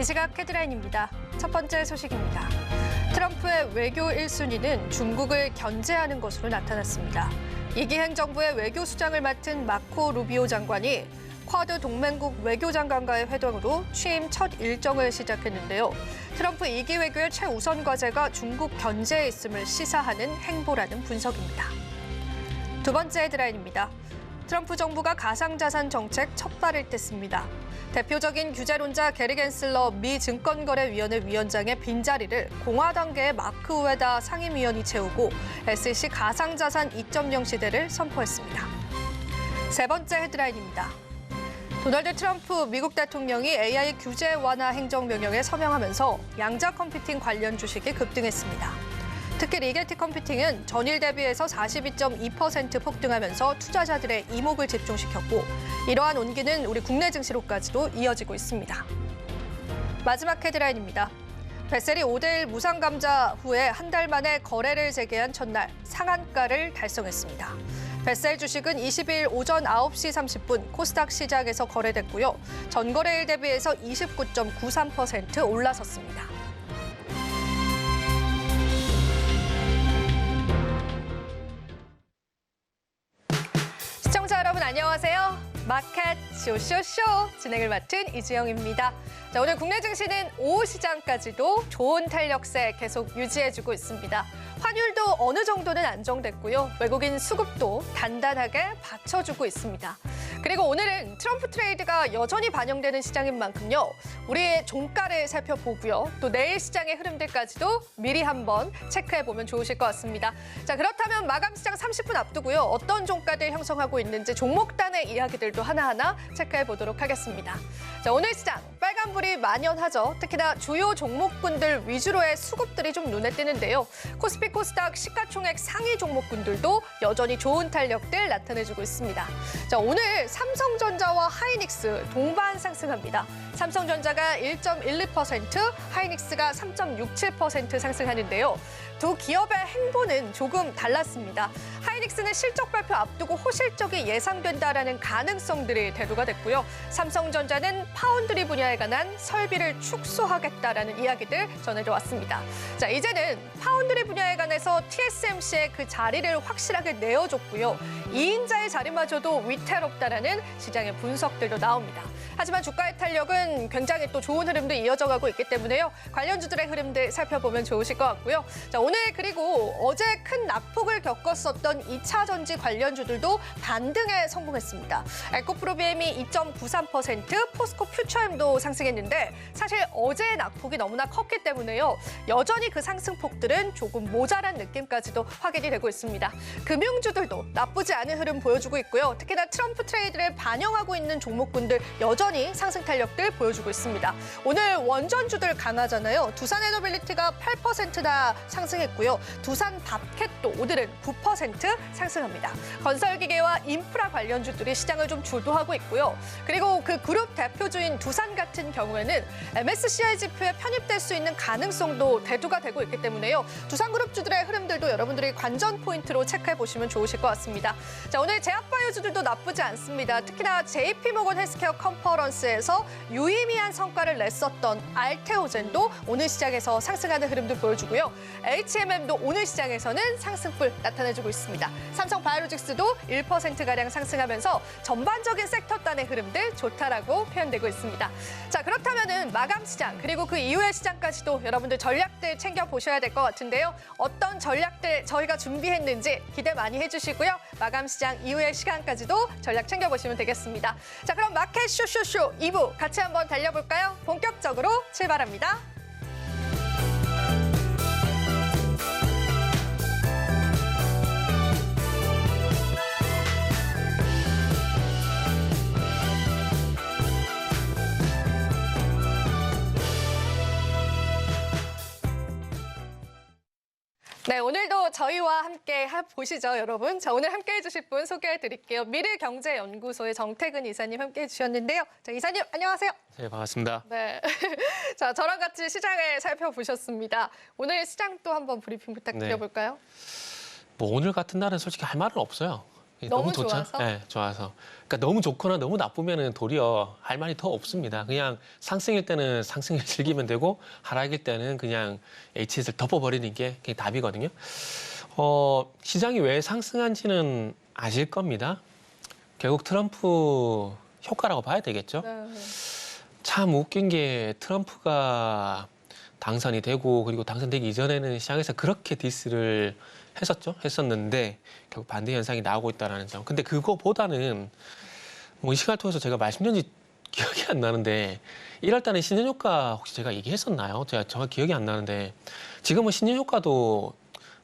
시각 헤드라인입니다. 첫 번째 소식입니다. 트럼프의 외교 1순위는 중국을 견제하는 것으로 나타났습니다. 이기행 정부의 외교수장을 맡은 마코 루비오 장관이 쿼드 동맹국 외교장관과의 회동으로 취임 첫 일정을 시작했는데요. 트럼프 2기 외교의 최우선 과제가 중국 견제에 있음을 시사하는 행보라는 분석입니다. 두 번째 헤드라인입니다. 트럼프 정부가 가상자산 정책 첫 발을 뗐습니다. 대표적인 규제론자 게리 겐슬러 미 증권거래위원회 위원장의 빈자리를 공화당계의 마크 우에다 상임위원이 채우고 SEC 가상자산 2.0 시대를 선포했습니다. 세 번째 헤드라인입니다. 도널드 트럼프 미국 대통령이 AI 규제 완화 행정명령에 서명하면서 양자 컴퓨팅 관련 주식이 급등했습니다. 특히 리게티 컴퓨팅은 전일 대비해서 42.2% 폭등하면서 투자자들의 이목을 집중시켰고 이러한 온기는 우리 국내 증시로까지도 이어지고 있습니다. 마지막 헤드라인입니다. 벳셀이 5대1 무상감자 후에 한 달 만에 거래를 재개한 첫날 상한가를 달성했습니다. 벳셀 주식은 22일 오전 9시 30분 코스닥 시장에서 거래됐고요. 전거래일 대비해서 29.93% 올라섰습니다. 시청자 여러분 안녕하세요. 마켓 쇼쇼쇼 진행을 맡은 이주영입니다. 자, 오늘 국내 증시는 오후 시장까지도 좋은 탄력세 계속 유지해주고 있습니다. 환율도 어느 정도는 안정됐고요. 외국인 수급도 단단하게 받쳐주고 있습니다. 그리고 오늘은 트럼프 트레이드가 여전히 반영되는 시장인 만큼요. 우리의 종가를 살펴보고요. 또 내일 시장의 흐름들까지도 미리 한번 체크해보면 좋으실 것 같습니다. 자, 그렇다면 마감 시장 30분 앞두고요. 어떤 종가들 형성하고 있는지 종목단의 이야기들도 하나하나 체크해보도록 하겠습니다. 자, 오늘 시장 빨간불이 만연하죠. 특히나 주요 종목군들 위주로의 수급들이 좀 눈에 띄는데요. 코스피 코스닥 시가총액 상위 종목군들도 여전히 좋은 탄력들 나타내주고 있습니다. 자, 오늘 삼성전자와 하이닉스 동반 상승합니다. 삼성전자가 1.12%, 하이닉스가 3.67% 상승하는데요. 두 기업의 행보는 조금 달랐습니다. 하이닉스는 실적 발표 앞두고 호실적이 예상된다라는 가능성들이 대두가 됐고요. 삼성전자는 파운드리 분야에 관한 설비를 축소하겠다라는 이야기들 전해져 왔습니다. 자, 이제는 파운드리 분야에 관해서 TSMC의 그 자리를 확실하게 내어줬고요. 2인자의 자리마저도 위태롭다라는 시장의 분석들도 나옵니다. 하지만 주가의 탄력은 굉장히 또 좋은 흐름도 이어져가고 있기 때문에요. 관련주들의 흐름들 살펴보면 좋으실 것 같고요. 자, 오늘 그리고 어제 큰 낙폭을 겪었었던 2차 전지 관련주들도 반등에 성공했습니다. 에코프로비엠이 2.93%, 포스코 퓨처엠도 상승했는데 사실 어제의 낙폭이 너무나 컸기 때문에요. 여전히 그 상승폭들은 조금 모자란 느낌까지도 확인이 되고 있습니다. 금융주들도 나쁘지 않은 흐름 보여주고 있고요. 특히나 트럼프 트레이드를 반영하고 있는 종목군들 여전히 상승 탄력들 보여주고 있습니다. 오늘 원전주들 강하잖아요. 두산에너빌리티가 8%나 상승했고요. 두산 밥캣도 오늘은 9% 상승합니다. 건설기계와 인프라 관련주들이 시장을 좀 주도하고 있고요. 그리고 그 그룹 대표주인 두산 같은 경우에는 MSCI 지표에 편입될 수 있는 가능성도 대두가 되고 있기 때문에요. 두산그룹주들의 흐름들도 여러분들이 관전 포인트로 체크해 보시면 좋으실 것 같습니다. 자, 오늘 제약바이오주들도 나쁘지 않습니다. 특히나 JP모건 헬스케어 컨퍼런스에서 유의미한 성과를 냈었던 알테오젠도 오늘 시장에서 상승하는 흐름도 보여주고요. HMM도 오늘 시장에서는 상승폭 나타내주고 있습니다. 삼성바이오로직스도 1%가량 상승하면서 전반적인 섹터 단의 흐름들 좋다라고 표현되고 있습니다. 자, 그렇다면은 마감 시장 그리고 그 이후의 시장까지도 여러분들 전략들 챙겨보셔야 될 것 같은데요. 어떤 전략들 저희가 준비했는지 기대 많이 해주시고요. 마감 시장 이후의 시간까지도 전략 챙겨보시면 되겠습니다. 자, 그럼 마켓 쇼쇼쇼 2부 같이 한번 달려볼까요? 본격적으로 출발합니다. 네, 오늘도 저희와 함께 보시죠, 여러분. 자, 오늘 함께 해주실 분 소개해드릴게요. 미르경제연구소의 정태근 이사님 함께 해주셨는데요. 자, 이사님, 안녕하세요. 네, 반갑습니다. 네. 자, 저랑 같이 시장을 살펴보셨습니다. 오늘 시장 또 한번 브리핑 부탁드려볼까요? 뭐 오늘 같은 날은 솔직히 할 말은 없어요. 너무 좋잖아. 좋아서? 네, 좋아서. 그러니까 너무 좋거나 너무 나쁘면은 도리어 할 말이 더 없습니다. 그냥 상승일 때는 상승을 즐기면 되고 하락일 때는 그냥 HS를 덮어버리는 게 그게 답이거든요. 시장이 왜 상승한지는 아실 겁니다. 결국 트럼프 효과라고 봐야 되겠죠. 네. 참 웃긴 게 트럼프가 당선이 되고 그리고 당선되기 이전에는 시장에서 그렇게 디스를 했었는데 결국 반대 현상이 나오고 있다는 점. 근데 그거보다는 뭐 이 시간을 통해서 제가 말씀드린 지 기억이 안 나는데 1월 달에 신년 효과 혹시 제가 얘기했었나요? 제가 정확히 기억이 안 나는데 지금은 신년 효과도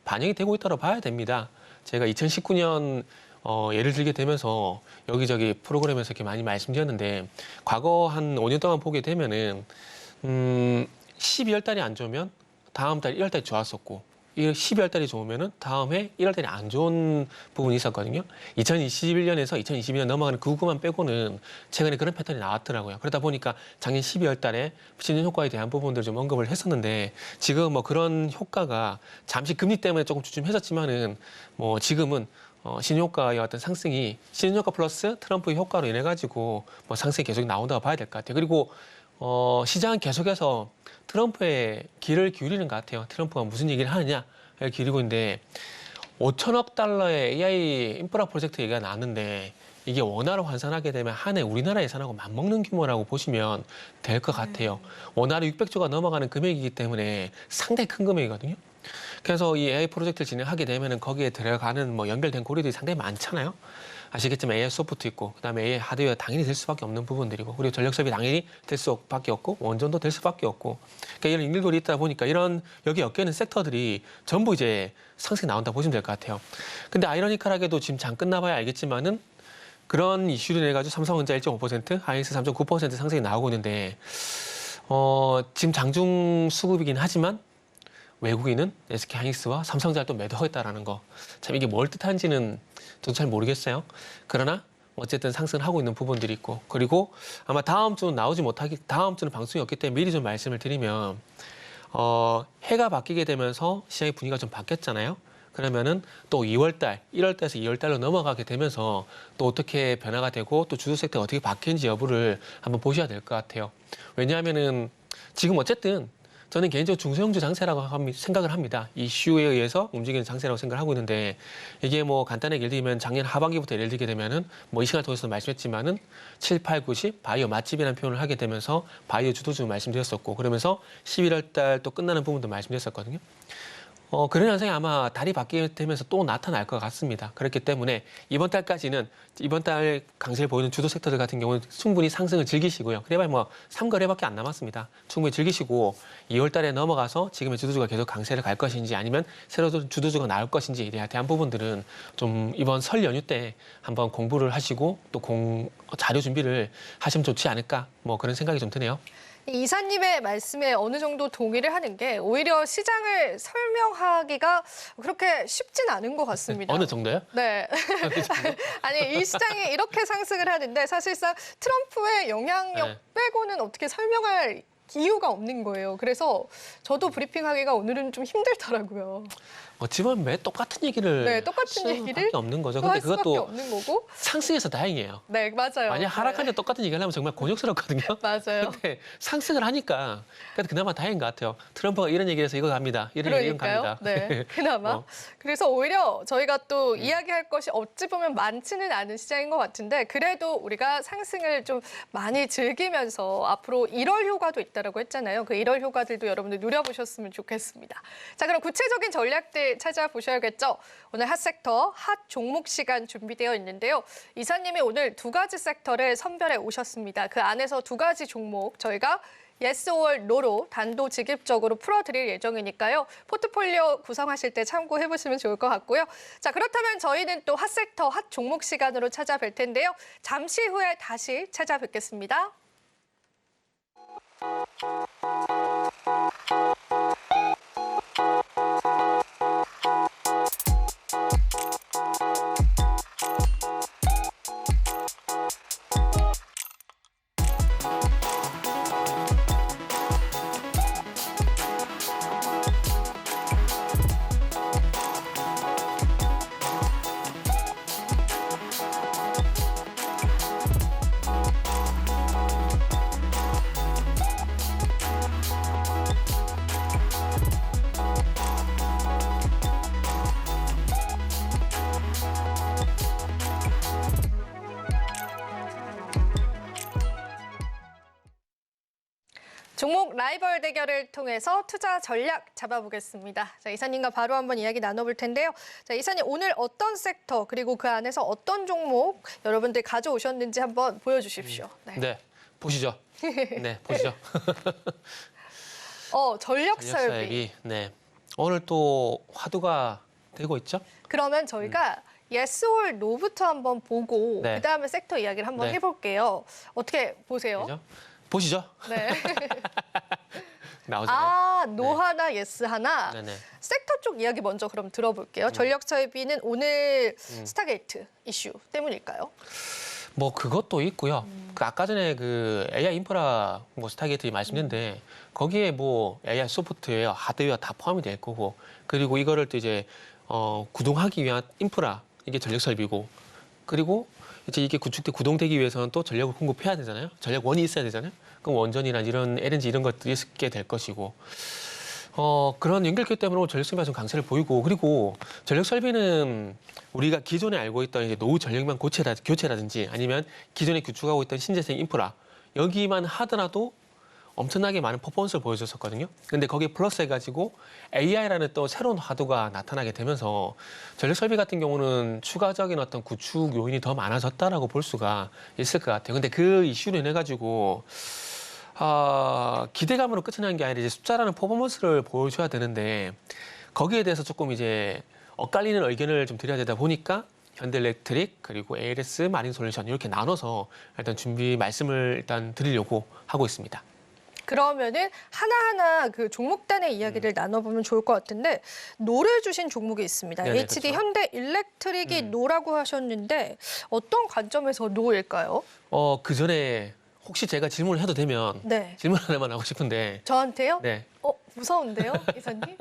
반영이 되고 있다고 봐야 됩니다. 제가 2019년 예를 들게 되면서 여기저기 프로그램에서 이렇게 많이 말씀드렸는데 과거 한 5년 동안 보게 되면은 12월 달이 안 좋으면 다음 달 1월 달이 좋았었고 12월 달이 좋으면은 다음 해 1월 달이 안 좋은 부분이 있었거든요. 2021년에서 2022년 넘어가는 그 구간 빼고는 최근에 그런 패턴이 나왔더라고요. 그러다 보니까 작년 12월 달에 신년 효과에 대한 부분들을 좀 언급을 했었는데 지금 뭐 그런 효과가 잠시 금리 때문에 조금 주춤했었지만은 뭐 지금은 신효과의 어떤 상승이 신효과 플러스 트럼프 효과로 인해 가지고 뭐 상승이 계속 나온다고 봐야 될 것 같아요. 그리고 시장은 계속해서 트럼프의 귀를 기울이는 것 같아요. 트럼프가 무슨 얘기를 하느냐를 기울이고 있는데 5천억 달러의 AI 인프라 프로젝트 얘기가 나왔는데 이게 원화로 환산하게 되면 한 해 우리나라 예산하고 맞먹는 규모라고 보시면 될 것 같아요. 원화로 600조가 넘어가는 금액이기 때문에 상당히 큰 금액이거든요. 그래서 이 AI 프로젝트를 진행하게 되면은 거기에 들어가는 뭐 연결된 고리들이 상당히 많잖아요. 아시겠지만 AI 소프트 있고 그다음에 AI 하드웨어 당연히 될 수밖에 없는 부분들이고 그리고 전력 수입이 당연히 될 수밖에 없고 원전도 될 수밖에 없고 그러니까 이런 일들이 있다 보니까 이런 여기 엮여있는 섹터들이 전부 이제 상승이 나온다 보시면 될 것 같아요. 근데 아이러니컬하게도 지금 장 끝나봐야 알겠지만은 그런 이슈로 인해 가지고 삼성전자 1.5%, 하이닉스 3.9% 상승이 나오고 있는데 지금 장중 수급이긴 하지만 외국인은 SK 하이닉스와 삼성전자를 또 매도하겠다라는 거. 참 이게 뭘 뜻하는지는 저도 잘 모르겠어요. 그러나 어쨌든 상승을 하고 있는 부분들이 있고 그리고 아마 다음 주는 다음 주는 방송이 없기 때문에 미리 좀 말씀을 드리면 해가 바뀌게 되면서 시장의 분위기가 좀 바뀌었잖아요. 그러면은 또 2월달, 1월달에서 2월달로 넘어가게 되면서 또 어떻게 변화가 되고 또 주도 섹터가 어떻게 바뀌는지 여부를 한번 보셔야 될 것 같아요. 왜냐하면은 지금 어쨌든 저는 개인적으로 중소형주 장세라고 생각을 합니다. 이슈에 의해서 움직이는 장세라고 생각을 하고 있는데 이게 뭐 간단하게 예를 들면 작년 하반기부터 예를 들게 되면은 뭐 이 시간을 통해서 말씀했지만은 7, 8, 9, 10 바이오 맛집이라는 표현을 하게 되면서 바이오 주도주 말씀드렸었고 그러면서 11월 달 또 끝나는 부분도 말씀드렸었거든요. 그런 현상이 아마 달이 바뀌게 되면서 또 나타날 것 같습니다. 그렇기 때문에 이번 달 강세를 보이는 주도 섹터들 같은 경우는 충분히 상승을 즐기시고요. 그래봐야 뭐 3거래밖에 안 남았습니다. 충분히 즐기시고 2월 달에 넘어가서 지금의 주도주가 계속 강세를 갈 것인지 아니면 새로운 주도주가 나올 것인지에 대한 부분들은 좀 이번 설 연휴 때 한번 공부를 하시고 또 자료 준비를 하시면 좋지 않을까 뭐 그런 생각이 좀 드네요. 이사님의 말씀에 어느 정도 동의를 하는 게 오히려 시장을 설명하기가 그렇게 쉽진 않은 것 같습니다. 어느 정도요? 네. 아니, 이 시장이 이렇게 상승을 하는데 사실상 트럼프의 영향력 네. 빼고는 어떻게 설명할 이유가 없는 거예요. 그래서 저도 브리핑하기가 오늘은 좀 힘들더라고요. 어찌보면 매 똑같은 얘기를 네, 똑같은 할 얘기를 수밖에 없는 거죠. 또 근데 할 수밖에 그것도 없는 거고. 상승해서 다행이에요. 네, 맞아요. 만약 하락할 때 네. 똑같은 얘기를 하면 정말 곤욕스럽거든요. 맞아요. 근데 상승을 하니까 그나마 다행인 것 같아요. 트럼프가 이런 얘기를 해서 이거 갑니다. 이런 얘기 이건 그러니까요. 갑니다. 네, 그나마. 뭐. 그래서 오히려 저희가 또 이야기할 것이 어찌 보면 많지는 않은 시장인 것 같은데 그래도 우리가 상승을 좀 많이 즐기면서 앞으로 1월 효과도 있다라고 했잖아요. 그 1월 효과들도 여러분들 누려보셨으면 좋겠습니다. 자, 그럼 구체적인 전략들 찾아보셔야겠죠. 오늘 핫섹터, 핫 종목 시간 준비되어 있는데요. 이사님이 오늘 두 가지 섹터를 선별해 오셨습니다. 그 안에서 두 가지 종목 저희가 yes or no로 단도직입적으로 풀어드릴 예정이니까요. 포트폴리오 구성하실 때 참고해보시면 좋을 것 같고요. 자, 그렇다면 저희는 또 핫섹터, 핫 종목 시간으로 찾아뵐 텐데요. 잠시 후에 다시 찾아뵙겠습니다. 종목 라이벌 대결을 통해서 투자 전략 잡아보겠습니다. 자, 이사님과 바로 한번 이야기 나눠볼 텐데요. 자, 이사님 오늘 어떤 섹터 그리고 그 안에서 어떤 종목 여러분들 가져오셨는지 한번 보여주십시오. 네. 네, 보시죠. 네, 보시죠. 전력 설비. 전력사입이 네. 오늘 또 화두가 되고 있죠? 그러면 저희가 yes or no부터 한번 보고 네. 그다음에 섹터 이야기를 한번 네. 해볼게요. 어떻게 보세요? 그죠? 보시죠. 네. 나오잖아요. 노 하나, 예스 하나. 네네. 섹터 쪽 이야기 먼저 그럼 들어볼게요. 전력 설비는 오늘 스타게이트 이슈 때문일까요? 뭐 그것도 있고요. 그 아까 전에 그 AI 인프라 뭐 스타게이트 말씀드렸는데 거기에 뭐 AI 소프트웨어, 하드웨어 다 포함이 될 거고 그리고 이거를 또 이제 구동하기 위한 인프라 이게 전력 설비고 그리고 이제 이게 구동되기 위해서는 또 전력을 공급해야 되잖아요. 전력원이 있어야 되잖아요. 그럼 원전이나 이런 LNG 이런 것들이 있게 될 것이고 그런 연결기 때문에 전력 설비가 좀 강세를 보이고 그리고 전력 설비는 우리가 기존에 알고 있던 이제 노후 전력망 교체라든지 아니면 기존에 구축하고 있던 신재생 인프라 여기만 하더라도 엄청나게 많은 퍼포먼스를 보여줬었거든요. 근데 거기에 플러스 해가지고 AI라는 또 새로운 화두가 나타나게 되면서 전력 설비 같은 경우는 추가적인 어떤 구축 요인이 더 많아졌다라고 볼 수가 있을 것 같아요. 근데 그 이슈로 인해 가지고 기대감으로 끝이 나는 게 아니라 이제 숫자라는 퍼포먼스를 보여줘야 되는데 거기에 대해서 조금 이제 엇갈리는 의견을 좀 드려야 되다 보니까 현대일렉트릭 그리고 ALS 마린솔루션 이렇게 나눠서 일단 준비 말씀을 일단 드리려고 하고 있습니다. 그러면은 하나하나 그 종목단의 이야기를 나눠보면 좋을 것 같은데 노를 주신 종목이 있습니다. 네네, HD 그렇죠. 현대일렉트릭이 노라고 하셨는데 어떤 관점에서 노일까요? 그 전에 혹시 제가 질문을 해도 되면 네. 질문 하나만 하고 싶은데 저한테요? 네. 무서운데요, 이사님?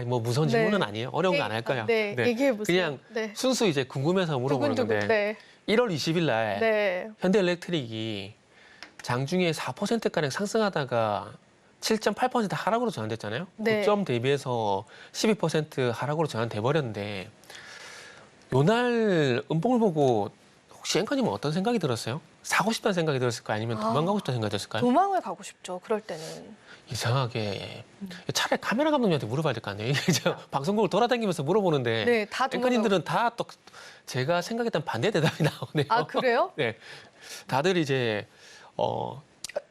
뭐 무서운 네. 질문은 아니에요. 어려운 거 안 할 거예요. 네, 얘기해보세요. 그냥 네. 순수 이제 궁금해서 물어보는 건데 네. 1월 20일 날 네. 현대일렉트릭이 장중에 4%가량 상승하다가 7.8% 하락으로 전환됐잖아요. 네. 고점 대비해서 12% 하락으로 전환돼 버렸는데 요날 음봉을 보고 혹시 앵커님은 어떤 생각이 들었어요? 사고 싶다는 생각이 들었을까요? 아니면 도망가고 싶다는 생각이 들었을까요? 도망을 가고 싶죠. 그럴 때는. 이상하게 차라리 카메라 감독님한테 물어봐야 될 거 아니에요? 이게 저 방송국을 돌아다니면서 물어보는데 네, 다 도망가고. 앵커님들은 다 또 제가 생각했던 반대 대답이 나오네요. 아, 그래요? 네, 다들 이제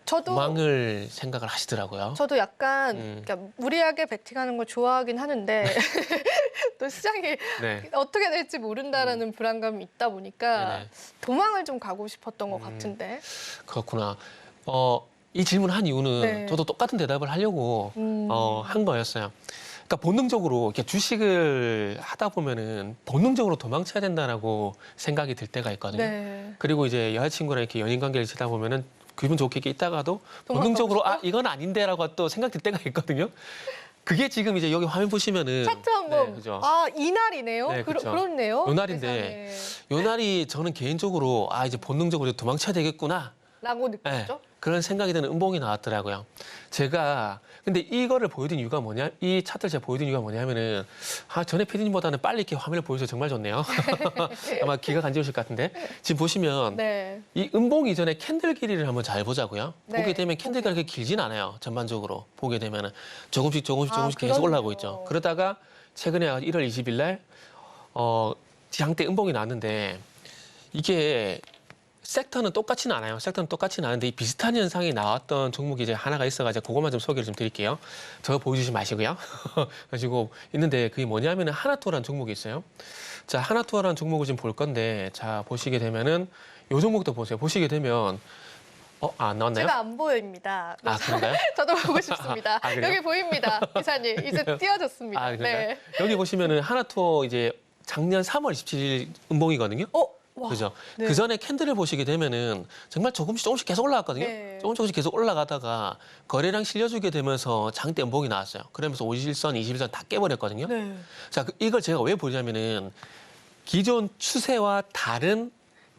저도 도망을 생각을 하시더라고요. 저도 약간 그러니까 무리하게 베팅하는 걸 좋아하긴 하는데 또 시장이 네. 어떻게 될지 모른다라는 불안감이 있다 보니까 네네. 도망을 좀 가고 싶었던 것 같은데. 그렇구나. 이 질문 한 이유는 네. 저도 똑같은 대답을 하려고 한 거였어요. 그러니까 본능적으로 이렇게 주식을 하다 보면은 본능적으로 도망쳐야 된다라고 생각이 들 때가 있거든요. 네. 그리고 이제 여자친구랑 이렇게 연인 관계를 치다 보면은 기분 좋게 이렇게 있다가도 도망가고 본능적으로 싶다? 이건 아닌데라고 또 생각될 때가 있거든요. 그게 지금 이제 여기 화면 보시면은 차트 한번 네, 그죠. 이날이네요. 네, 그쵸. 그렇네요. 요 날인데 세상에. 요 날이 저는 개인적으로 이제 본능적으로 도망쳐야 되겠구나. 라고 네, 느꼈죠. 그런 생각이 드는 음봉이 나왔더라고요. 제가 근데 이거를 보여드린 이유가 뭐냐? 이 차트를 제가 보여드린 이유가 뭐냐면은 전에 PD님보다는 빨리 이렇게 화면을 보여줘서 정말 좋네요. 아마 귀가 간지러우실 것 같은데 지금 보시면 네. 이 음봉 이전에 캔들 길이를 한번 잘 보자고요. 네. 보게 되면 캔들가 그렇게 길진 않아요. 전반적으로 보게 되면은 조금씩 계속 그렇네요. 올라가고 있죠. 그러다가 최근에 1월 20일 날 장대 음봉이 나왔는데 이게 섹터는 똑같지는 않아요. 섹터는 똑같지는 않은데 이 비슷한 현상이 나왔던 종목이 이제 하나가 있어가지고 그것만 좀 소개를 좀 드릴게요. 저 보여주지 마시고요. 가지고 있는데 그게 뭐냐면은 하나투어라는 종목이 있어요. 자, 하나투어라는 종목을 지금 볼 건데 자 보시게 되면은 요 종목도 보세요. 보시게 되면 안 나왔나요? 제가 안 보입니다. 그런가요? 저도 보고 싶습니다. 그래요? 여기 보입니다, 이사님. 이제 띄워졌습니다. 그런가요? 네. 여기 보시면은 하나투어 이제 작년 3월 27일 음봉이거든요. 와. 그죠? 네. 그 전에 캔들을 보시게 되면은 정말 조금씩 계속 올라갔거든요. 네. 조금씩 계속 올라가다가 거래량 실려주게 되면서 장대 음봉이 나왔어요. 그러면서 50일선, 21선 다 깨버렸거든요. 네. 자, 이걸 제가 왜 보냐면은 기존 추세와 다른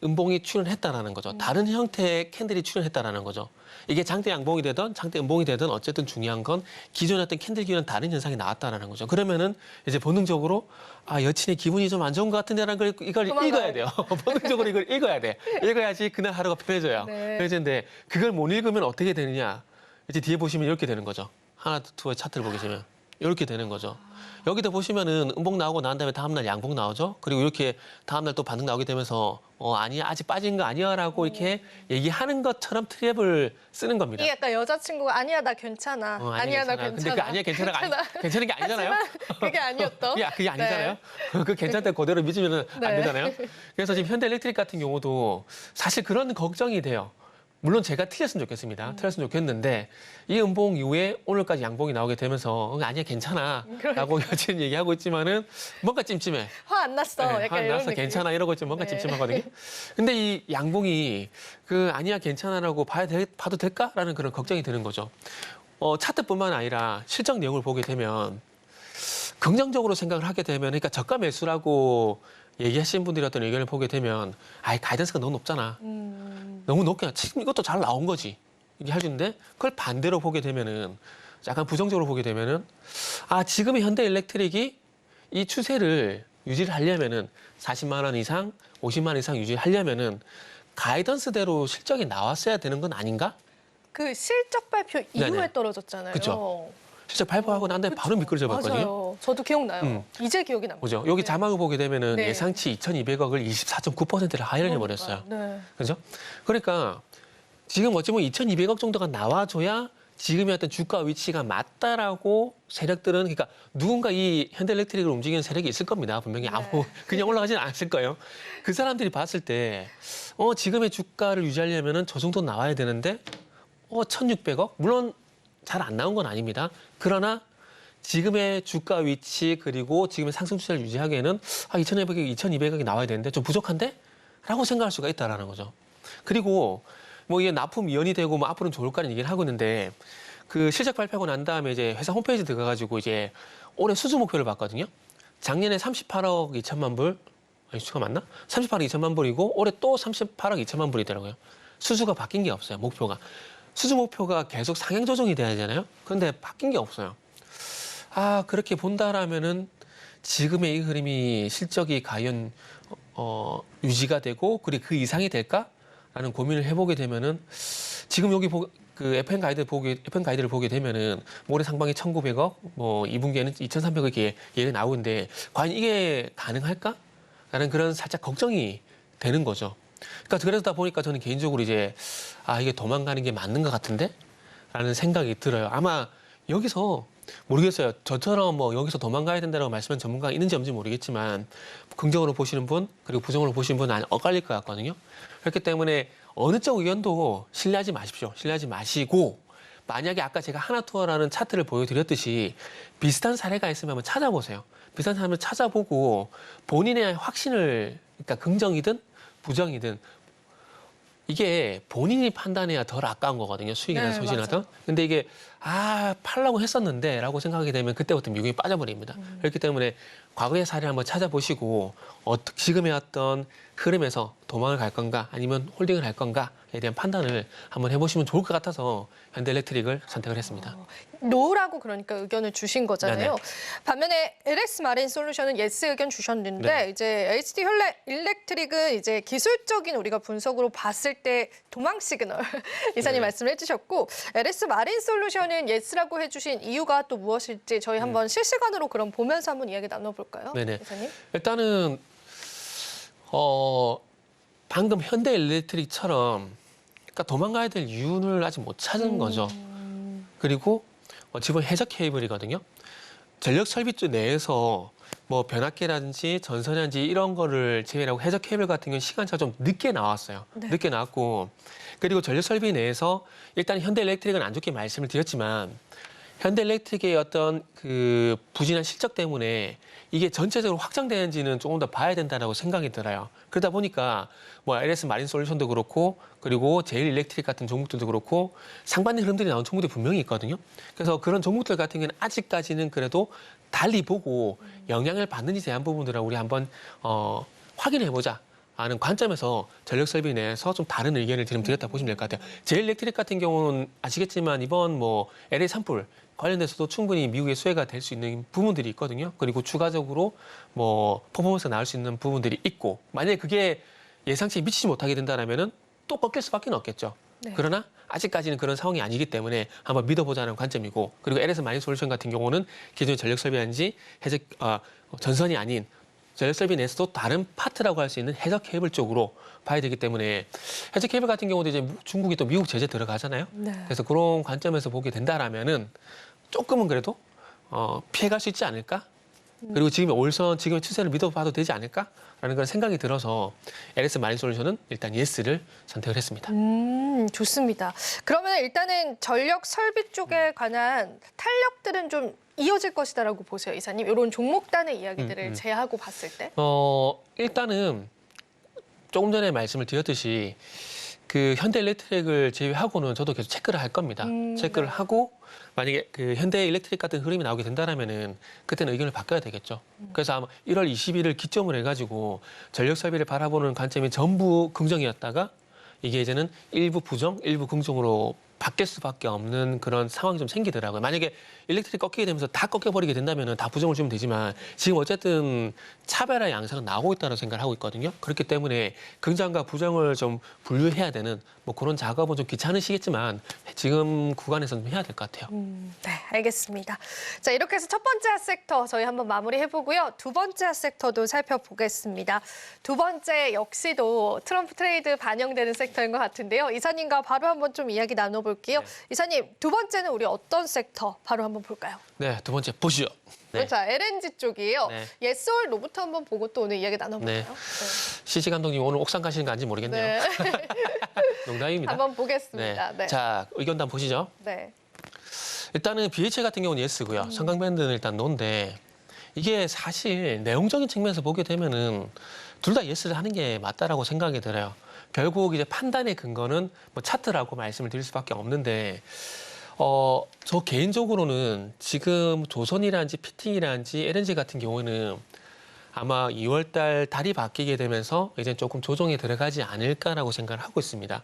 음봉이 출현했다라는 거죠. 다른 형태의 캔들이 출현했다라는 거죠. 이게 장대 양봉이 되든 장대 음봉이 되든 어쨌든 중요한 건 기존의 어떤 캔들기와는 다른 현상이 나왔다라는 거죠. 그러면은 이제 본능적으로 여친의 기분이 좀 안 좋은 것 같은데라는 걸 이걸 읽어야 돼요. 본능적으로 이걸 읽어야 돼. 읽어야지 그날 하루가 편해져요. 네. 그런데 그걸 못 읽으면 어떻게 되느냐? 이제 뒤에 보시면 이렇게 되는 거죠. 하나, 투의 차트를 보시면 이렇게 되는 거죠. 여기도 보시면은 음봉 나오고 난 다음에 다음날 양봉 나오죠. 그리고 이렇게 다음날 또 반등 나오게 되면서 아니야 아직 빠진 거 아니야라고 이렇게 얘기하는 것처럼 트랩을 쓰는 겁니다. 이게 약간 여자친구가 아니야 나 괜찮아. 아니야 나 괜찮아. 근데 그 아니야 괜찮아가 괜찮은 게 아니잖아요. 하지만 그게 아니었던. 그게 아니잖아요. 그 괜찮다 그대로 믿으면 네. 안 되잖아요. 그래서 지금 현대일렉트릭 같은 경우도 사실 그런 걱정이 돼요. 물론 제가 틀렸으면 좋겠습니다. 틀렸으면 좋겠는데 이 음봉 이후에 오늘까지 양봉이 나오게 되면서 아니야 괜찮아라고 여전히 얘기하고 있지만은 뭔가 찜찜해. 화 안 났어. 네, 약간 화 이런 나서 느낌. 괜찮아 이러고 있지만 뭔가 네. 찜찜하거든요. 근데 이 양봉이 그 아니야 괜찮아라고 봐도 될까라는 그런 걱정이 드는 거죠. 차트뿐만 아니라 실적 내용을 보게 되면 긍정적으로 생각을 하게 되면 그러니까 저가 매수라고 얘기하신 분들이 어떤 의견을 보게 되면 가이던스가 너무 높잖아. 너무 높게 지금 이것도 잘 나온 거지. 이게 할 수 있는데 그걸 반대로 보게 되면은 약간 부정적으로 보게 되면은 지금의 현대일렉트릭이 이 추세를 유지를 하려면은 40만 원 이상, 50만 원 이상 유지하려면은 가이던스대로 실적이 나왔어야 되는 건 아닌가? 그 실적 발표 이후에 네네. 떨어졌잖아요. 그쵸. 실적 발표하고 난 다음에 바로 미끄러져 버렸거든요. 맞아요. 저도 기억나요. 이제 기억이 납니다. 보죠. 여기 네. 자막을 보게 되면은 네. 예상치 2,200억을 24.9%를 하회를 해버렸어요. 네. 그죠? 그러니까 지금 어찌 보면 2,200억 정도가 나와줘야 지금의 어떤 주가 위치가 맞다라고 세력들은 그러니까 누군가 이 현대일렉트릭을 움직이는 세력이 있을 겁니다. 분명히 그냥 올라가지는 않을 거예요. 그 사람들이 봤을 때 지금의 주가를 유지하려면은 저 정도 나와야 되는데 1,600억? 물론 잘 안 나온 건 아닙니다. 그러나 지금의 주가 위치 그리고 지금의 상승 추세를 유지하기에는 2,200억, 2,200억이 나와야 되는데 좀 부족한데? 라고 생각할 수가 있다라는 거죠. 그리고 뭐 이게 납품 이연이 되고 뭐 앞으로는 좋을까라는 얘기를 하고 있는데 그 실적 발표하고 난 다음에 이제 회사 홈페이지 들어가가지고 이제 올해 수주 목표를 봤거든요. 작년에 38억 2천만 불, 수가 맞나? 38억 2천만 불이고 올해 또 38억 2천만 불이더라고요. 수주가 바뀐 게 없어요, 목표가. 수주 목표가 계속 상향 조정이 돼야 되잖아요. 그런데 바뀐 게 없어요. 그렇게 본다라면은 지금의 이 흐름이 실적이 과연 유지가 되고 그리고 그 이상이 될까라는 고민을 해보게 되면은 지금 여기 그 FM 가이드를 보게 되면은 올해 상반기 1,900억, 뭐 2분기에는 2,300억이 얘기가 나오는데 과연 이게 가능할까?라는 그런 살짝 걱정이 되는 거죠. 그러니까 그러다 보니까 저는 개인적으로 이제 이게 도망가는 게 맞는 것 같은데? 라는 생각이 들어요. 아마 여기서 모르겠어요. 저처럼 뭐 여기서 도망가야 된다고 말씀하는 전문가가 있는지 없는지 모르겠지만 긍정으로 보시는 분 그리고 부정으로 보시는 분은 엇갈릴 것 같거든요. 그렇기 때문에 어느 쪽 의견도 신뢰하지 마십시오. 신뢰하지 마시고 만약에 아까 제가 하나투어라는 차트를 보여드렸듯이 비슷한 사례가 있으면 한번 찾아보세요. 비슷한 사람을 찾아보고 본인의 확신을 그러니까 긍정이든 부정이든 이게 본인이 판단해야 덜 아까운 거거든요. 수익이나 네, 손실이든. 맞아요. 근데 이게 팔라고 했었는데 라고 생각하게 되면 그때부터 미국이 빠져버립니다. 그렇기 때문에 과거의 사례를 한번 찾아보시고 지금의 어떤 흐름에서 도망을 갈 건가 아니면 홀딩을 할 건가에 대한 판단을 한번 해보시면 좋을 것 같아서 현대일렉트릭을 선택을 했습니다. 노라고 그러니까 의견을 주신 거잖아요. 네네. 반면에 LS 마린 솔루션은 예스 의견 주셨는데 네. 이제 HD 일렉트릭은 이제 기술적인 우리가 분석으로 봤을 때 도망 시그널 이사님 네. 말씀을 해주셨고 LS 마린 솔루션은 예스라고 해주신 이유가 또 무엇일지 저희 한번 실시간으로 그럼 보면서 한번 이야기 나눠볼까요, 네네. 이사님? 일단은 방금 현대일렉트릭처럼 그러니까 도망가야 될 이유를 아직 못 찾은 거죠. 그리고 지금 해적 케이블이거든요. 전력 설비 쪽 내에서 뭐 변압기라든지 전선이라든지 이런 거를 제외하고 해적 케이블 같은 경우는 시간차가 좀 늦게 나왔어요. 네. 늦게 나왔고 그리고 전력 설비 내에서 일단 현대일렉트릭은 안 좋게 말씀을 드렸지만 현대일렉트릭의 어떤 그 부진한 실적 때문에 이게 전체적으로 확장되는지는 조금 더 봐야 된다고 생각이 들어요. 그러다 보니까 뭐 LS 마린 솔루션도 그렇고 그리고 제일일렉트릭 같은 종목들도 그렇고 상반된 흐름들이 나온 종목들이 분명히 있거든요. 그래서 그런 종목들 같은 경우는 아직까지는 그래도 달리 보고 영향을 받는지 대한 부분들을 우리 한번 확인해보자. 하는 관점에서 전력 설비 내에서 좀 다른 의견을 드렸다 보시면 될 것 같아요. 제일일렉트릭 같은 경우는 아시겠지만 이번 뭐 LA 산불 관련돼서도 충분히 미국의 수혜가 될 수 있는 부분들이 있거든요. 그리고 추가적으로 뭐 퍼포먼스가 나올 수 있는 부분들이 있고 만약에 그게 예상치에 미치지 못하게 된다면은 또 꺾일 수밖에 없겠죠. 네. 그러나 아직까지는 그런 상황이 아니기 때문에 한번 믿어보자는 관점이고, 그리고 LS 마이솔루션 같은 경우는 기존의 전력 설비한지 전선이 아닌 전력 설비 내에서도 다른 파트라고 할 수 있는 해적 케이블 쪽으로 봐야 되기 때문에, 해적 케이블 같은 경우도 이제 중국이 또 미국 제재 들어가잖아요. 네. 그래서 그런 관점에서 보게 된다라면은 조금은 그래도 피해갈 수 있지 않을까? 그리고 지금의 올선, 지금의 추세를 믿어봐도 되지 않을까라는 그런 생각이 들어서 LS 마이솔루션은 일단 예스를 선택을 했습니다. 좋습니다. 그러면 일단은 전력 설비 쪽에 관한 탄력들은 좀 이어질 것이다라고 보세요, 이사님. 이런 종목단의 이야기들을 제하고 봤을 때. 일단은 조금 전에 말씀을 드렸듯이 그 현대일렉트릭을 제외하고는 저도 계속 체크를 할 겁니다. 체크를 네. 하고 하고 만약에 그 현대일렉트릭 같은 흐름이 나오게 된다면은 그때는 의견을 바꿔야 되겠죠. 그래서 아마 1월 20일을 기점으로 해가지고 전력 설비를 바라보는 관점이 전부 긍정이었다가 이게 이제는 일부 부정, 일부 긍정으로 바뀔 수밖에 없는 그런 상황이 좀 생기더라고요. 만약에 일렉트릭 꺾이게 되면서 다 꺾여버리게 된다면 다 부정을 주면 되지만 지금 어쨌든 차별화의 양상은 나오고 있다고 생각을 하고 있거든요. 그렇기 때문에 긍정과 부정을 좀 분류해야 되는 뭐 그런 작업은 좀 귀찮으시겠지만 지금 구간에서는 해야 될 것 같아요. 네, 알겠습니다. 자, 이렇게 해서 첫 번째 핫섹터 저희 한번 마무리해보고요. 두 번째 핫섹터도 살펴보겠습니다. 두 번째 역시도 트럼프 트레이드 반영되는 섹터인 것 같은데요. 이사님과 바로 한번 좀 이야기 나눠볼게요. 네. 이사님, 두 번째는 우리 어떤 섹터 바로 한번 볼까요? 네, 두 번째 보시죠. 네. 자, LNG 쪽이에요. 네. 예스올 로부터 한번 보고 또 오늘 이야기 나눠볼까요? 네. CC 감독님 오늘 옥상 가시는 거 아닌지 모르겠네요. 네. 농담입니다. 한번 보겠습니다. 네. 자, 의견단 보시죠. 네. 일단은 BHA 같은 경우는 예스고요. 성강밴드는 일단 노인데 이게 사실 내용적인 측면에서 보게 되면은 둘 다 예스를 하는 게 맞다라고 생각이 들어요. 결국 이제 판단의 근거는 뭐 차트라고 말씀을 드릴 수밖에 없는데 저 개인적으로는 지금 조선이라든지 피팅이라든지 LNG 같은 경우에는 아마 2월 달 달이 바뀌게 되면서 이제 조금 조정에 들어가지 않을까라고 생각을 하고 있습니다.